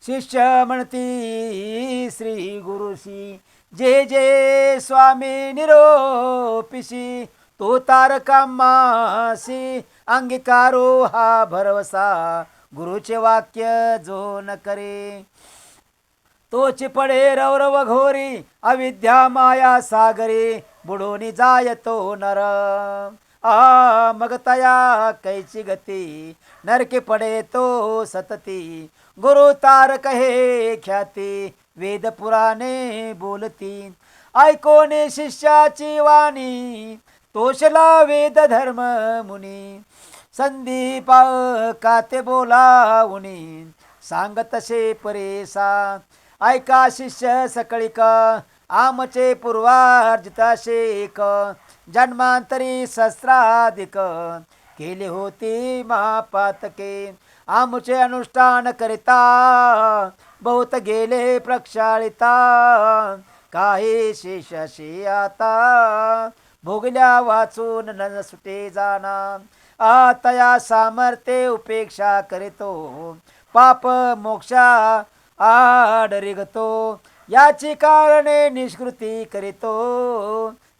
शिष्य म्हणती श्री गुरुशी जे जे स्वामी निरोपिशी. तो तारकामासी अंगीकारो हा भरवसा. गुरुचे वाक्य जो न करे तोची पडे रौरव घोरी. अविद्या माया सागरी बुडोनी जायतो नर. मग तया कैची गती नरके पडे तो सतती. गुरु तारक हे ख्याती वेद पुराणे बोलती. ऐकोने शिष्याची वाणी तोषला वेद धर्म मुनी. संदीप काते बोलावुनी सांगतसे परेसा. ऐका शिष्य सकळिक आमचे पूर्वार्जिताशेक. जन्मांतरी सहस्राधिक केले होती महापातके. आमचे अनुष्ठान करिता बहुत गेले प्रक्षाळिता. काही शेषाशी आता भोगल्या वाचून न सुटे जाना. तया सामर्थ्ये उपेक्षा करितो पाप मोक्षा आडरिगतो. याची कारणे निष्कृती करितो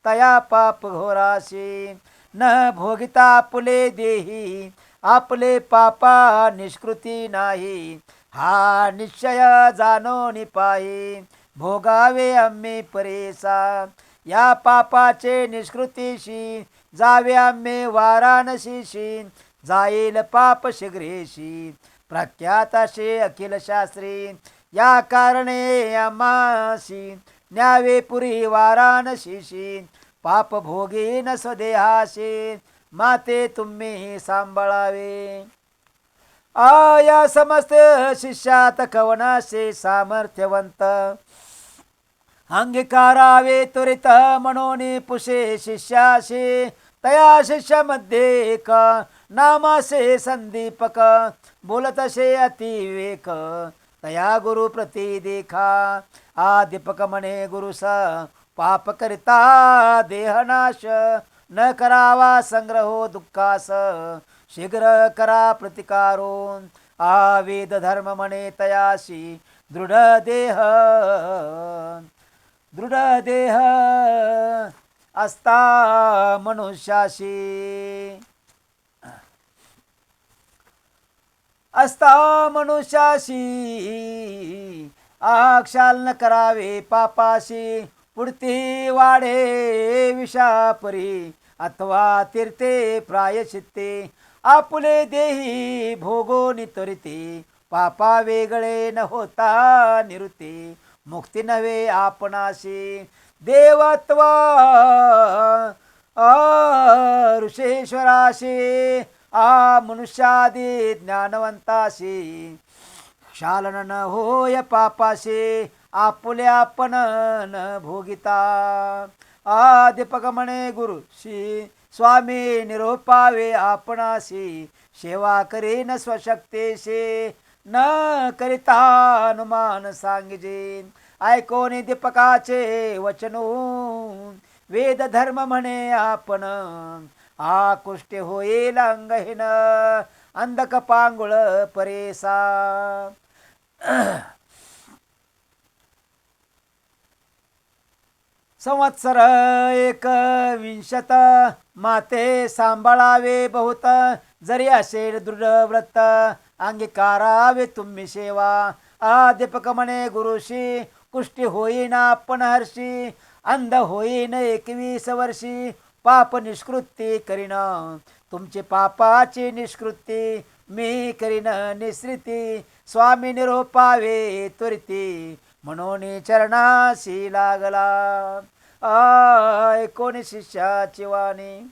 तया पाप घोराशी. न भोगिता आपुले देही आपले पापा निष्कृती नाही. हा निश्चय जाणो निपाही भोगावे आम्ही परेसा. या पापाचे निष्कृतीशी जावे आम्ही वाराणसीशी. जाईल पाप शीघ्रेशी प्रख्यात असे अखिल शास्त्री. या कारणे आम्हासी न्यावे पुरी वाराणसीशी. पाप भोगी न स्वदेहाशी माते तुम्ही सांभाळावे. या समस्त शिष्यात कवनासे सामर्थ्यवंत. अंगीकारावे त्वरित म्हणून पुषे शिष्याशी. तया शिष्यामध्ये एक नामासे संदीपक बोलतसे अतिवेक. तया गुरु प्रती देखा दीपक म्हणे गुरुस. पाप करिता देहनाश न करावा संग्रहो दुःखास. शीघ्र करा प्रतिकारो वेद धर्म म्हणे तयाशी. दृढ देह असता मनुष्याशी. असता मनुष्याशी क्षाल न करावे पापाशी. पुढती वाढे विषापरी अथवा तीर्थे प्रायश्चित्ते. आपुले देही भोगोनी त्वरिते पापा वेगळे न होता निवृत्ती. मुक्ती नव्हे आपणाशी देवत्व ऋषेश्वराशी. मनुष्यादी ज्ञानवंताशी क्षालन न होय पापाशी. आपुले आपण न भोगिता. दीपक म्हणे गुरुशी स्वामी निरोपावे आपणाशी. सेवा करीन स्वशक्तीशी न करिता अनुमान सांगिजे. ऐकोनी दीपकाचे वचनो वेद धर्म म्हणे आपण आकुष्ट होईल अंगहीन अंधक पांगुळ परेसा संवत्सर 21 माते सांभाळावे बहुत जरी असेल दृढ व्रत अंगीकारावे तुम्ही सेवा आदिपक म्हणे गुरुशी कुष्टी होईन आपण हर्षी अंध होईन 21 वर्षी पाप निष्कृती करीन तुमची पापाची निष्कृती मी करीन निसृती स्वामी निरोपावे त्वरिती म्हणून चरणाशी लागला 19 शिष्याची वाणी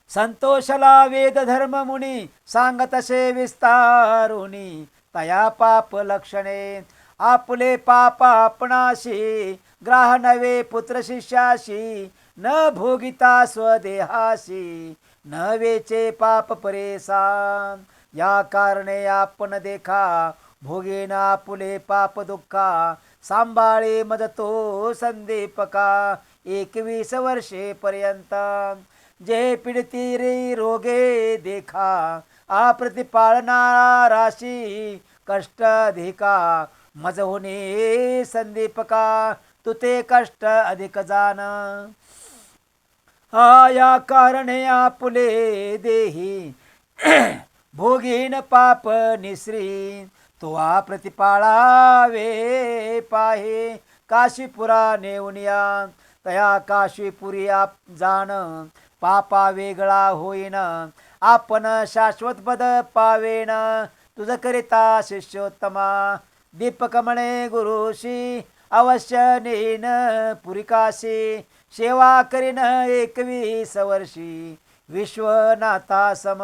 संतोषला वेद धर्म मुनी सांगत असे विस्तारुनी तया पाप लक्षणे आपले पाप आपणाशी ग्राह नवे पुत्र शिष्याशी न भोगिता स्वदेहाशी न वेचे पाप परेशान या कारणे आपण देखा भोगेन आपुले पाप दुःखा सांभाळे मदतो संदीपका 21 वर्षे पर्यंत जे पीडिती रे रोगे देखा अप्रतिपाळना राशी कष्ट अधिका मज होणे संदीपका तुते कष्ट अधिक जाण या कारणे आपुले देही भोगीन पाप निश्री तो प्रतिपाळावे पाहे काशीपुरा नेऊनिया तया काशीपुरी आप जाण पापा वेगळा होईन आपण शाश्वत पद पावेन तुझ करिता शिष्योत्तमा दीपक म्हणे गुरुशी अवश्य नेन पुरिकाशी सेवा करीन 21 वर्षी विश्वनाथा सम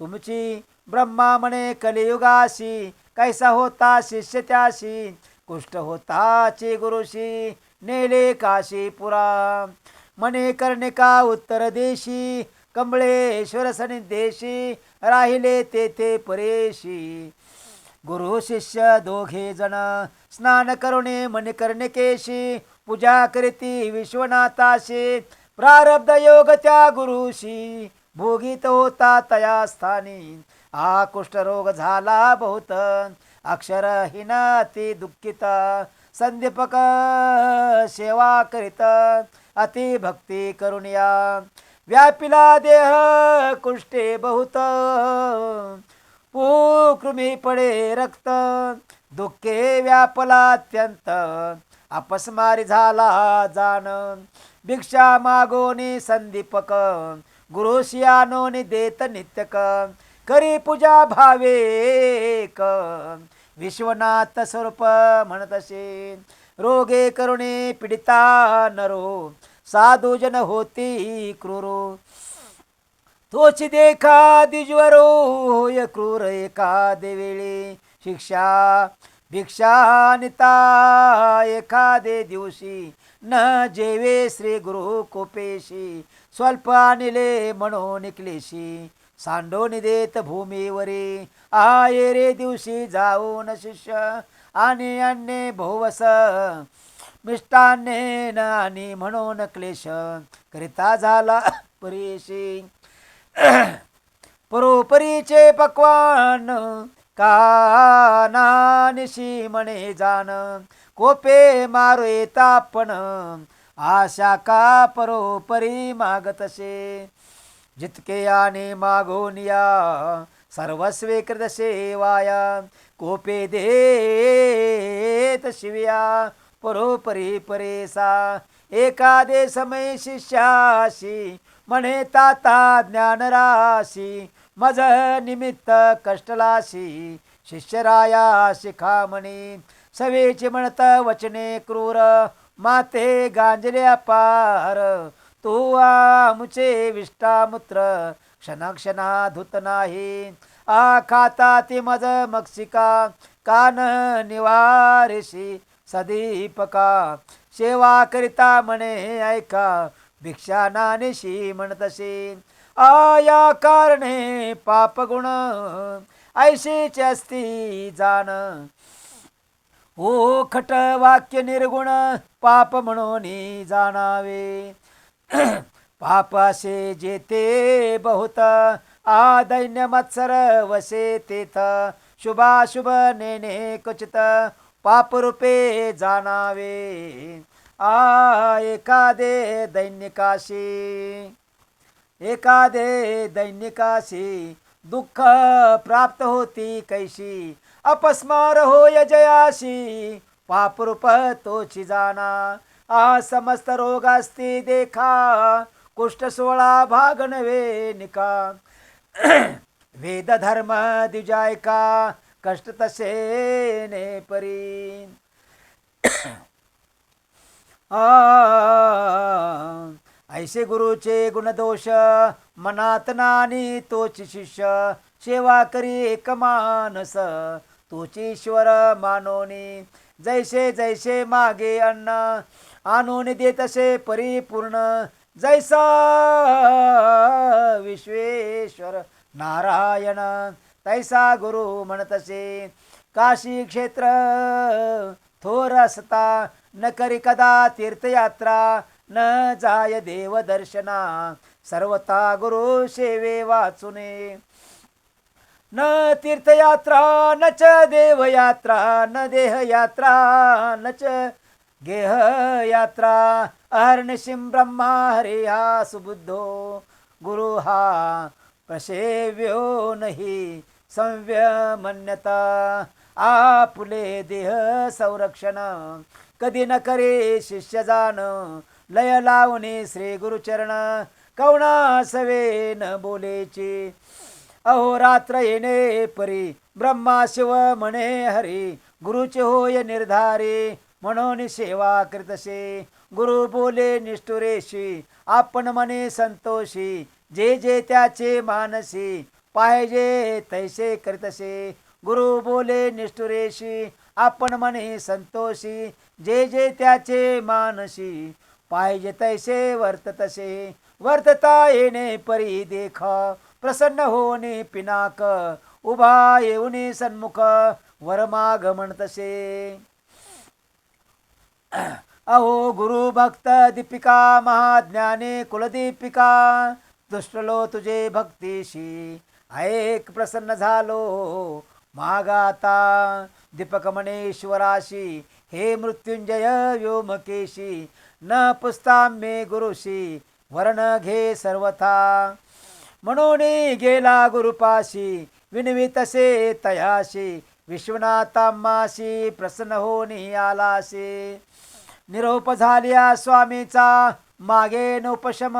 तुमची ब्रह्मा म्हणे कलियुगाशी कैसा होता शिष्य त्याशी कुष्ठ होताची गुरुशी नेले काशीपुरा म्हणे कर्णिका उत्तर देशी कंबळेश्वर सनिदेशी राहिले तेथे परेशी गुरु शिष्य दोघे जण स्नान करुणे मणिकर्णिकेशी पूजा करीती विश्वनाथाशी प्रारब्ध योग त्या गुरुशी भोगीत होता तया स्थानी कुष्ठरोग झाला बहुत अक्षरहीन अति दुःखित संदीपक सेवा करीत अति भक्ती करुणिया व्यापिला देह कुष्ठे बहुत कृमी पडे रक्त दुःखे व्यापला अत्यंत अपस्मारी झाला जाण भिक्षा मागोनी संदीपक गुरुशियानोनी देत नित्यक करी पूजा भावेक विश्वनाथ स्वरूप म्हणतसे रोगे करुणे पीडिता नरो साधू जन होती क्रूरो तोची देखा दिजवरो होय क्रूर एका देवेळी शिक्षा भिक्षा निता एखादे दिवशी न जेवे श्री गुरु कोपेशी स्वल्प आणले म्हणून क्लेशी सांडोनी देत भूमीवरी आये रे दिवशी जाऊन शिष्य आणि अन्ने भोवस मिष्टान्ने न आणि म्हणून क्लेश करिता झाला परीशी परोपरीचे पक्वान कानानिशी म्हणे जाण कोपे मारू येता पण आशा का परोपरी मागतसे जितके आणि मागोनिया सर्वस्वे कृत सेवाया कोपे देत शिव्या परोपरी परेसा एखादे समय शिष्याशी म्हणे ताता ज्ञानराशी मज निमित्त कष्टलाशी शिष्यराया शिखामणी सवेची म्हणत वचने क्रूर माते गांजले अपार तू आमुचे विष्टामुत्र क्षणाक्षणा धुत नाही खाता ती मज मक्षिका कान निवारिशी सदीपका सेवा करिता म्हणे ऐका भिक्षा नानिशी म्हणतसे आया कारणे पापगुण ऐशीच असती जाण. ओ खट वाक्य निर्गुण पाप म्हणून जाणावे. पाप असे जेते बहुत दैन्य मत्सर वसे तेथ. शुभाशुभ नेने क्वचित पाप रूपे जाणावे. एखादे दैनिकाशी दुःख प्राप्त होती कैशी. अपस्मार होय जयाशी पापरूप तोची जाणा. समस्त रोग असती देखा कुष्ठ 16 भाग नवे निका. वेद धर्म द्विजायका कष्ट तसे ने परी. ऐसे गुरुचे गुणदोष मनात नानी तोची शिष्य. सेवा करी एक मानस तोची ईश्वर मानोनी. जैसे जैसे मागे अन्न आणून देतसे परिपूर्ण. जैसा विश्वेश्वर नारायण तैसा गुरु म्हणतसे. काशी क्षेत्र थोर असता न करी कदा तीर्थयात्रा. न जाय देव दर्शना सर्वता गुरु सेवे वाचुने. न तीर्थयात्रा न च देवयात्रा न देहयात्रा न च गेहयात्रा. अहर्निशिं ब्रह्मा हरे हा सुबुद्धो गुरु हा प्रसेव्यो नहि संव्यमन्यता. आपुले देह संरक्षण कधी न करे शिष्य जाण. लय लावणे श्री गुरुचरण कवणा सवे न बोलेची. अहोरात्र येणे परी ब्रह्मा शिव म्हणे हरी. गुरुचे होय निर्धारी म्हणून सेवा करीतसे. गुरु बोले निष्ठुरेशी आपण मने संतोषी. जे जे त्याचे मानसी पाहिजे तैसे करीतसे. गुरु बोले निष्ठुरेशी आपण मने संतोषी. जे जे त्याचे मानसी पाहिजे तैसे वर्ततसे. वर्तता येणे परी देखा प्रसन्न होणे पिनाक. उभा येऊन सन्मुख वरमाग म्हणतसे. अहो गुरु भक्त दीपिका महाज्ञाने कुलदीपिका. दृष्टलो तुझे भक्तीशी ऐक प्रसन्न झालो मागाता. दीपक मनेश्वराशी हे मृत्युंजय व्योमकेशी. न पुसता मे गुरुशी वरण घे सर्वथा. म्हणून गेला गुरुपाशी विनवितसे तयाशी. विश्वनाथांमाशी प्रसन्न होणी आलासे. निरोप झाल्या स्वामीचा मागे नोपशम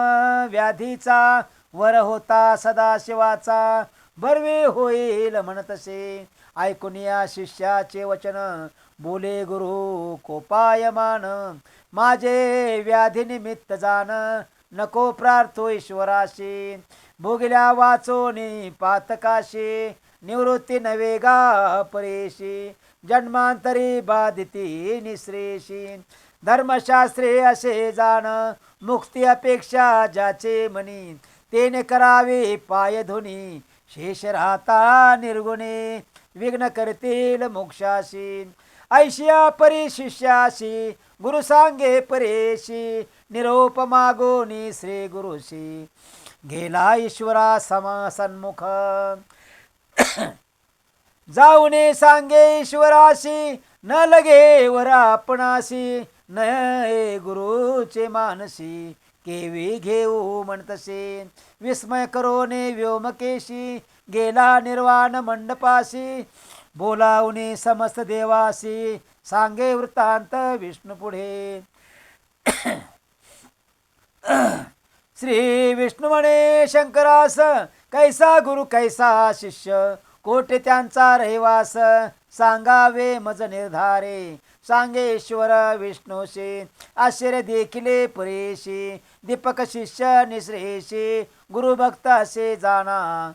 व्याधीचा. वर होता सदाशिवाचा बर्वे होईल म्हणतसे. ऐकून या शिष्याचे वचन बोले गुरु कोपायमान. माझे व्याधी निमित्त जाण नको प्रार्थो ईश्वराशी. भोगल्या वाचोनी पातकाशी निवृत्ती नवेगा परेशी. जन्मांतरी बाधिती निश्रेशी. धर्मशास्त्रे असे जाण मुक्ती अपेक्षा ज्याचे मनी. तेने करावे पाय धुनी शेष राहता निर्गुणे. विघ्न करतील मोक्षाशी ऐशिया परी शिष्याशी. गुरु सांगे परेशी निरोप मागोनी श्री गुरुशी. गेला ईश्वरा सन्मुख जाऊने सांगे ईश्वराशी. न लगे वर आपणाशी न गुरुचे मानसी. केवी घेऊ म्हणतसे. विस्मय करोने व्योमकेशी गेला निर्वाण मंडपाशी. बोलावणे समस्त देवासी सांगे वृत्तांत विष्णू पुढे. श्री विष्णू म्हणे शंकरास कैसा गुरु कैसा शिष्य. कोठे त्यांचा रहिवास सांगावे मज निर्धारे. सांगेश्वर विष्णूशी आश्चर्य देखिले परेशी. दीपक शिष्य निश्रेशी गुरुभक्त असे जाणा.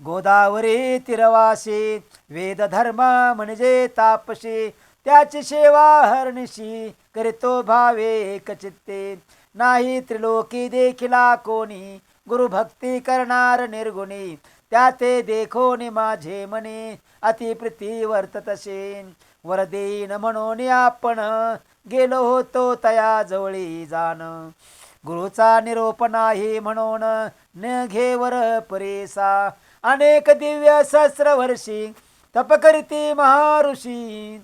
गोदावरी तिरवासी वेद धर्म म्हणजे तापशी. त्याची सेवा हरणीशी करीतो भावे एकचित्ते. नाही त्रिलोकी देखिला कोणी गुरुभक्ती करणार निर्गुणी. त्या ते देखोन माझे मने अति प्रीती वर्ततसे. वर देईन म्हणून आपण गेलो होतो तया जवळी जाण. गुरुचा निरोप नाही म्हणून न घेवर परेसा. अनेक दिव्य सहस्र वर्षी तप करीती महाऋषी.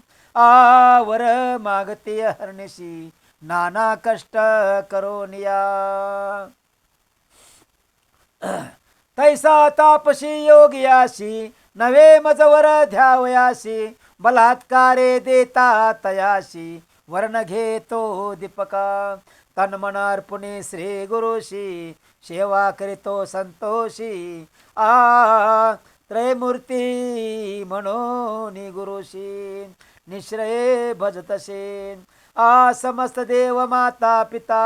वर मागते हरणशी नाना कष्ट करोनिया. तैसा तापशी योगियाशी नवे मजवर ध्यावयाशी. बलात्कारे देता तयाशी वर्ण घेतो दीपका. तन मन अर्पुणी श्री गुरुशी सेवा करीतो संतोषी. त्रयमूर्ती म्हणून गुरुशी निश्रये भजतसे. समस्त देव माता पिता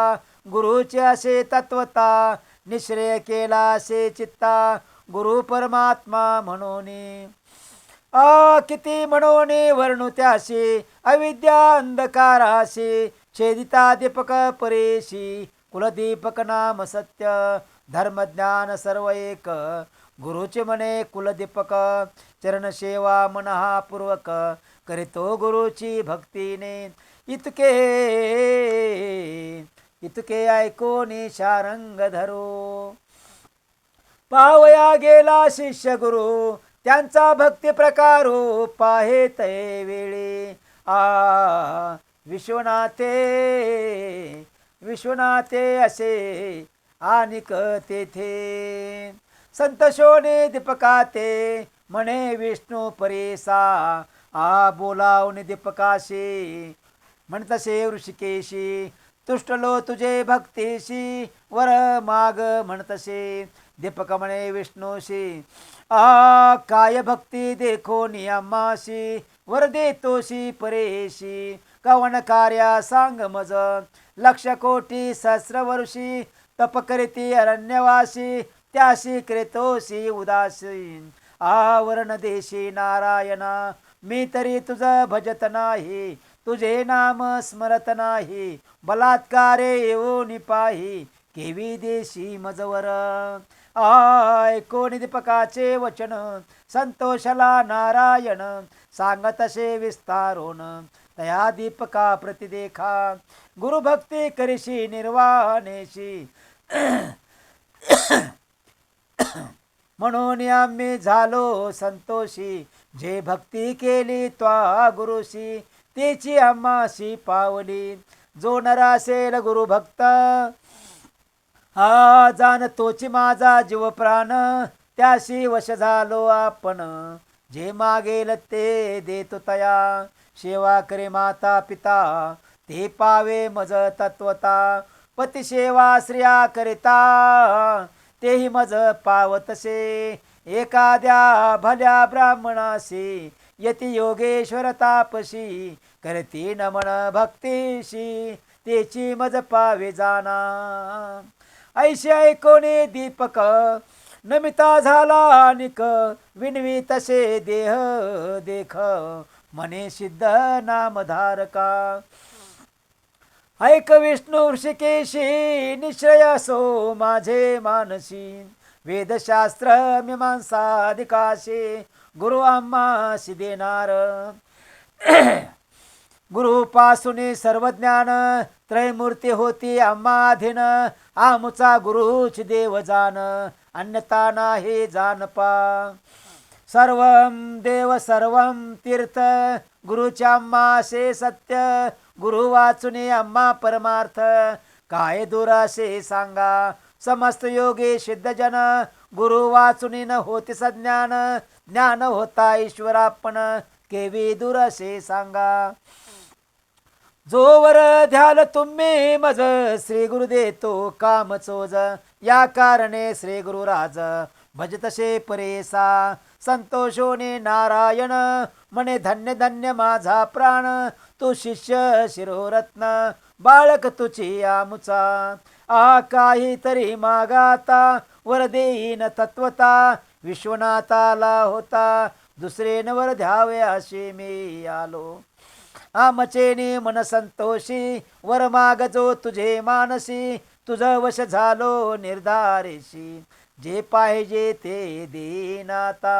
गुरुचे असे तत्वता. निश्रय केला असे चित्ता गुरु परमात्मा म्हणून. किती म्हणून वर्णू त्याशी अविद्या अंधकाराशी. छेदिता दीपक परेशी कुलदीपक नाम सत्य. धर्मज्ञान सर्व एक गुरुचे म्हणे कुलदीपक. चरणसेवा मनहा पूर्वक करीतो गुरुची भक्तीने. इतके इतके ऐकोनी शारंग धरो. पावया गेला शिष्य गुरु त्यांचा भक्ती प्रकारो. पाहे तये वेळे विश्वनाथे विश्वनाथे असे आनिक तेथे. संत शोणे दीपकाते म्हणे विष्णू परेसा. बोलावणे दीपकाशी म्हणतसे ऋषिकेशी. तुष्टलो तुझे भक्तीशी वर माग म्हणतसे. दीपक म्हणे विष्णूशी काय भक्ती देखो नियमाशी. वर देतोशी परेशी कवन कार्या सांग मज. लक्ष कोटी सहस्र वर्षी तप करीती अरण्यवासी. त्याशी कृतोशी उदासीन आवरण देशी नारायणा. मी तरी तुझ भजत नाही तुझे नाम स्मरत नाही. बलात्कारे येऊन पाही केवी देशी मजवर. कोणी दीपकाचे वचन संतोषला नारायण. सांगतसे विस्तारोन तया दीपका प्रतिदेखा. गुरुभक्ती करिशी निर्वाणेशी म्हणून आम्ही झालो संतोषी. जे भक्ती केली त्वा गुरुशी तेची आम्हाशी पावली. जो नरासेल गुरुभक्त जाणतोची माझा जीव प्राण. त्याशी वश झालो आपण जे मागेल ते देतो तया. सेवा करे माता पिता ते पावे मज तत्वता. पती सेवा स्त्रिया करिता तेही मज पावतसे. एखाद्या भल्या ब्राह्मणाशी यती योगेश्वर तापशी. करती नमन भक्तीशी तेची मज पावे जाना. ऐशी ऐकोने दीपक नमिता झाला अनिक. विनवी तसे देह देख मने सिद्ध नामधारका. ऐक विष्णू ऋषिकेशी निश्रयसो माझे मानसी. वेदशास्त्र मीमांसाधिकाशी गुरु आम्हासी देणार. गुरुपासून सर्व ज्ञान त्रयमूर्ती होती आम्हाधीन. आमुचा गुरुच देव जाण अन्यथा नाही जानपा. सर्वं देव सर्वं तीर्थ गुरुच्या आम्हासे सत्य. गुरु वाचुने आम्हा परमार्थ काय दुरासे सांगा. समस्त योगी सिद्धजन गुरु वाचुनी न होती सज्ञान. ज्ञान होता ईश्वरापण केवी दुरासे सांगा. जोवर ध्याल तुम्ही मज श्री गुरु देतो काम चोज. या कारणे श्री गुरुराज भजतसे परेसा. संतोषोने नारायण म्हणे धन्य धन्य माझा प्राण. तू शिष्य शिरोरत्न बाळक तुची आमुचा. काहीतरी मागाता वर देईन तत्वता. विश्वनाथाला होता दुसरे नवर ध्यावे असे मी आलो. आमचेने मन संतोषी वर मागजो तुझे मानसी. तुझ वश झालो निर्धारेशी, जे पाहिजे ते देनाता.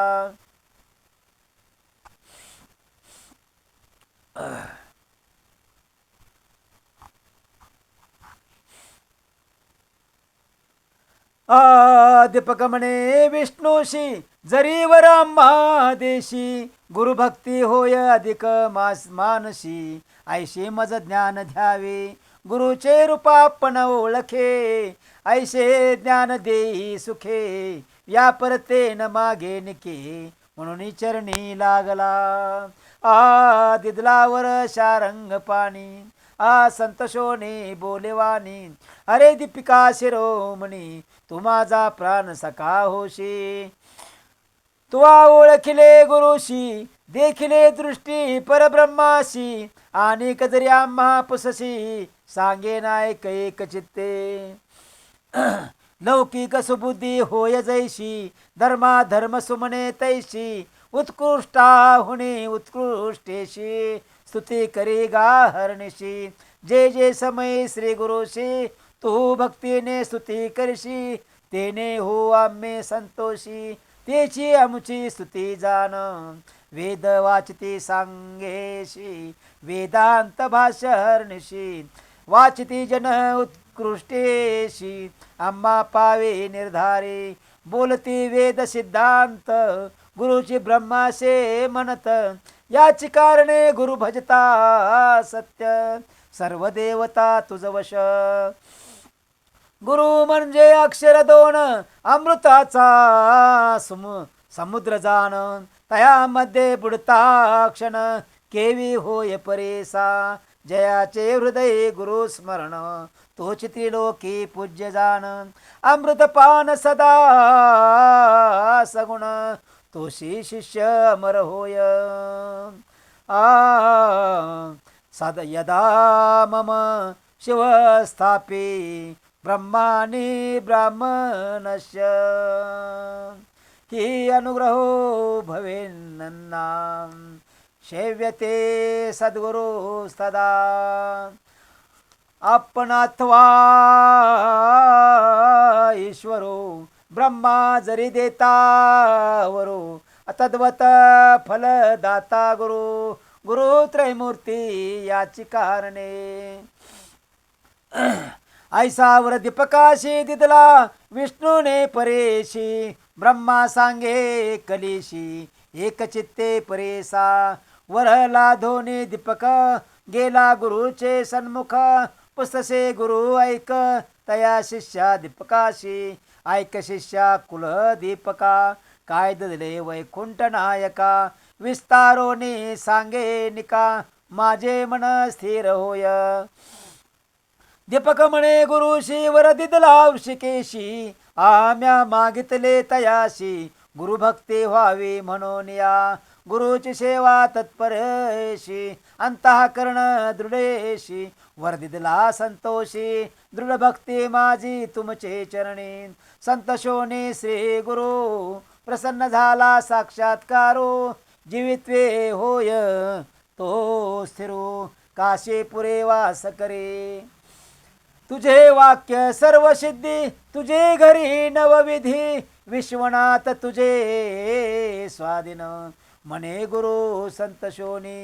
दीपक म्हणे विष्णूशी, जरी वर आम्हा देशी, गुरुभक्ती होय अधिक मानसी, ऐशी मज ज्ञान द्यावे, गुरुचे रूपापण ओळखे, ऐसे ज्ञान देई सुखे, या परते न मागे निके, म्हणून चरणी लागला. दिदलावर शारंग पाणी, संतोषोने बोलेवानी, अरे दीपिका शिरोमणी, तू माझा प्राण सखा होशी. तुवा ओळखिले गुरुशी, देखिले दृष्टी परब्रह्माशी, आणि जरी आम्हा पुसशी, सांगे नायक एक चित्ते. लौकिक सुबुद्धी होय जैशी, धर्मा धर्म सुमने तैशी, उत्कृष्टा होणे उत्कृष्टेशी, स्तुती करी गा हरणीशी, जे जे समय श्री गुरुशी, तू भक्तीने स्तुती करशी, तेने हो आम्ही संतोषी, तेची आमची स्तुती जाण, वेद वाचती सांगेशी, वेदांत भाषर्निशी, वाचती जन उत्कृष्टेशी, आम्हा पावे निर्धारे, बोलती वेद सिद्धांत, गुरुची ब्रह्मासे म्हणत, याची कारणे गुरु भजता सत्य, सर्व देवता तुझ वश. गुरु म्हणजे अक्षर दोन, अमृताचा समुद्र जाण, तयामध्ये बुडता क्षण, केवी होय परेसा, जयाचे हृदय गुरु स्मरण, तोच त्रिलोकी पूज्य जाण, अमृतपान सदा सगुण, तोशी शिष्य अमर होय. सद यदा मम शिवस्थापी, ब्रह्माणी ब्राह्मणस्य, ही अनुग्रहो भवेन्नन्ना, सेव्यते सद्गुरु सदा. आपणात्वा ईश्वरो, ब्रह्मा जरी देता वरो, तद्वत फलदाता गुरु, गुरु त्रयमूर्ती याची कारणे. ऐसावर दीपकाशी दिदला विष्णूने परेशी, ब्रह्मा सांगे कलीशी, एक चित्ते परेसा, वरला धोनी दीपक, गेला गुरुचे सन्मुख, पुस्तसे गुरु ऐक, तया शिष्या दीपकाशी, ऐक शिष्या कुल दीपका, काय ददले वैकुंठ नायका, विस्तारोने सांगे निका, माझे मन स्थिर होय. दीपक म्हणे गुरुशी, वर दिदला ऋषिकेशी, आम्या मागितले तयाशी, गुरुभक्ती व्हावी म्हणून या, गुरुची सेवा तत्परेशी, अंतःकरण दृढेशी, वर दिदला संतोषी, दृढ भक्ती माझी तुमचे चरणी, संतोषोनी श्री गुरु, प्रसन्न झाला साक्षात्कारो, जीवित्वे होय तो स्थिरो, काशीपुरे वास करे. तुझे वाक्य सर्व सिद्धी, तुझे घरी नवविधी, विश्वनाथ तुझे स्वाधीन, म्हणे गुरु संतोषोनी.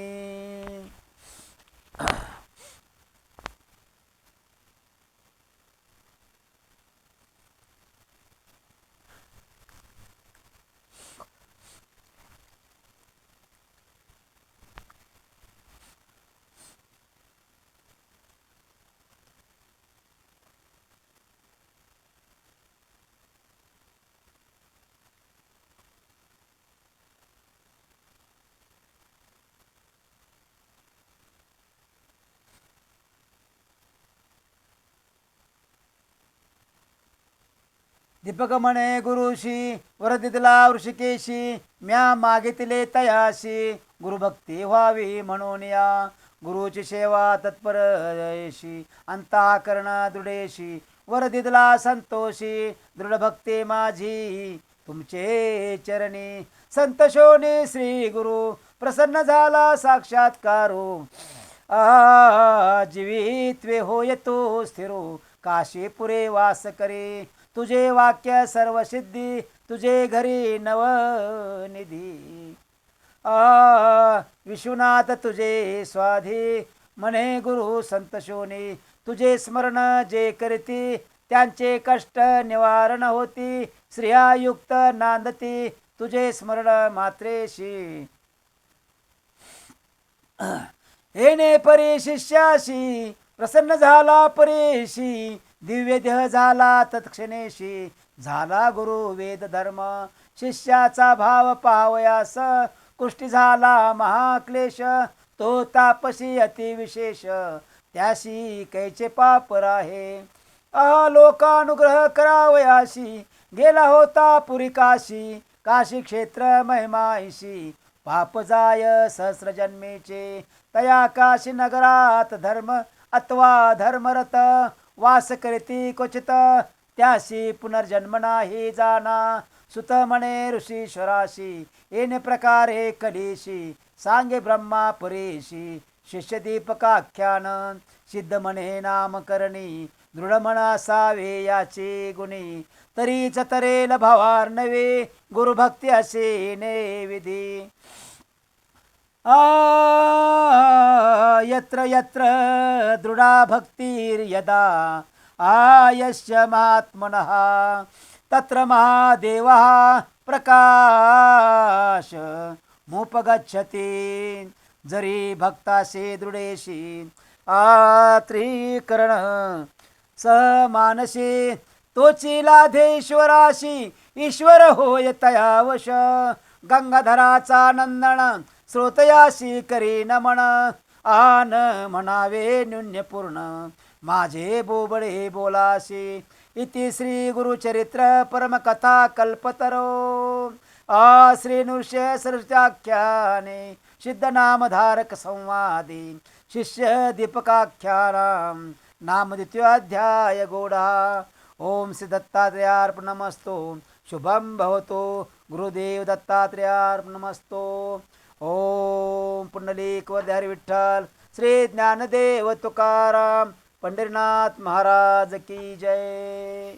दीपक म्हणे गुरुशी, वर दिदला ऋषिकेशी, म्या मागितले तयाशी, गुरुभक्ती व्हावी म्हणून या, गुरुची सेवा तत्परशी, अंतःकरण दृढेशी, वर दिदला संतोषी, दृढ भक्ती माझी तुमचे चरणी, संतोषोनी श्री गुरु, प्रसन्न झाला साक्षात्कारो, जीवित्वे होय तो स्थिरो, काशी पुरे वास करे. तुझे वाक्य सर्व सिद्धी, तुझे घरी नवनिधी. विश्वनाथ तुझे स्वाधी, म्हणे गुरु संत शोनी. तुझे स्मरण जे करती, त्यांचे कष्ट निवारण होती. श्रियायुक्त नांदती, तुझे स्मरण मात्रेशी. येणे परी शिष्याशी, प्रसन्न झाला परेशी. दिव्य देह झाला तत्क्षणेशी, झाला गुरु वेद धर्म. शिष्याचा भाव पावयास, कुष्टी झाला महाक्लेश. तो तापसी अतिविशेष, त्याशी कैचे पाप राहे. लोकानुग्रह करावयाशी, गेला होता पुरी काशी. काशी क्षेत्र महिमाईशी, पाप जाय सहस्र जन्मेचे. तया काशी नगरात धर्म अथवा धर्मरत, वास करती क्वचित. त्याशी पुनर्जन्म नाही जाना. सुत म्हणे ऋषीश्वराशी, येणे प्रकारे कलीशी. सांगे ब्रह्मा परेशी, शिष्य दीपकाख्यान. सिद्ध म्हणे नामकरणी, दृढ म्हण असावे याचे गुणी. तरीच तरेल भावार्णवे, गुरुभक्ती असे ने विधी. यत्र यत्र दृढा भक्तिर्यदा, यस्य महात्मनः तत्र महादेवः प्रकाश मुपगच्छति. जरी भक्तासे दृढेशी, त्रिकरण समानसी. तोची लाधेश्वराशी, ईश्वर होय तयावश. गंगाधराचा नंदन, श्रोतयाशी करी नमन. आन म्हणावे न्यून्यपूर्ण, माझे बोबडे बोलाशी. इति श्री गुरुचरित्र परमकथा कल्पतरो. श्री नृष्य सरस्वत्याख्याने, सिद्धनामधारक संवादे. शिष्य दीपकाख्यानाम, नाम द्वितीयोऽध्याय गौडः. ओम श्री दत्तात्रेयार्पणमस्तु. शुभम भवतु. गुरुदेव दत्तात्रेयार्पणमस्तु. ओम पुंडलिक वरदारी विठ्ठल. श्री ज्ञानदेव तुकाराम पंढरीनाथ महाराज की जय.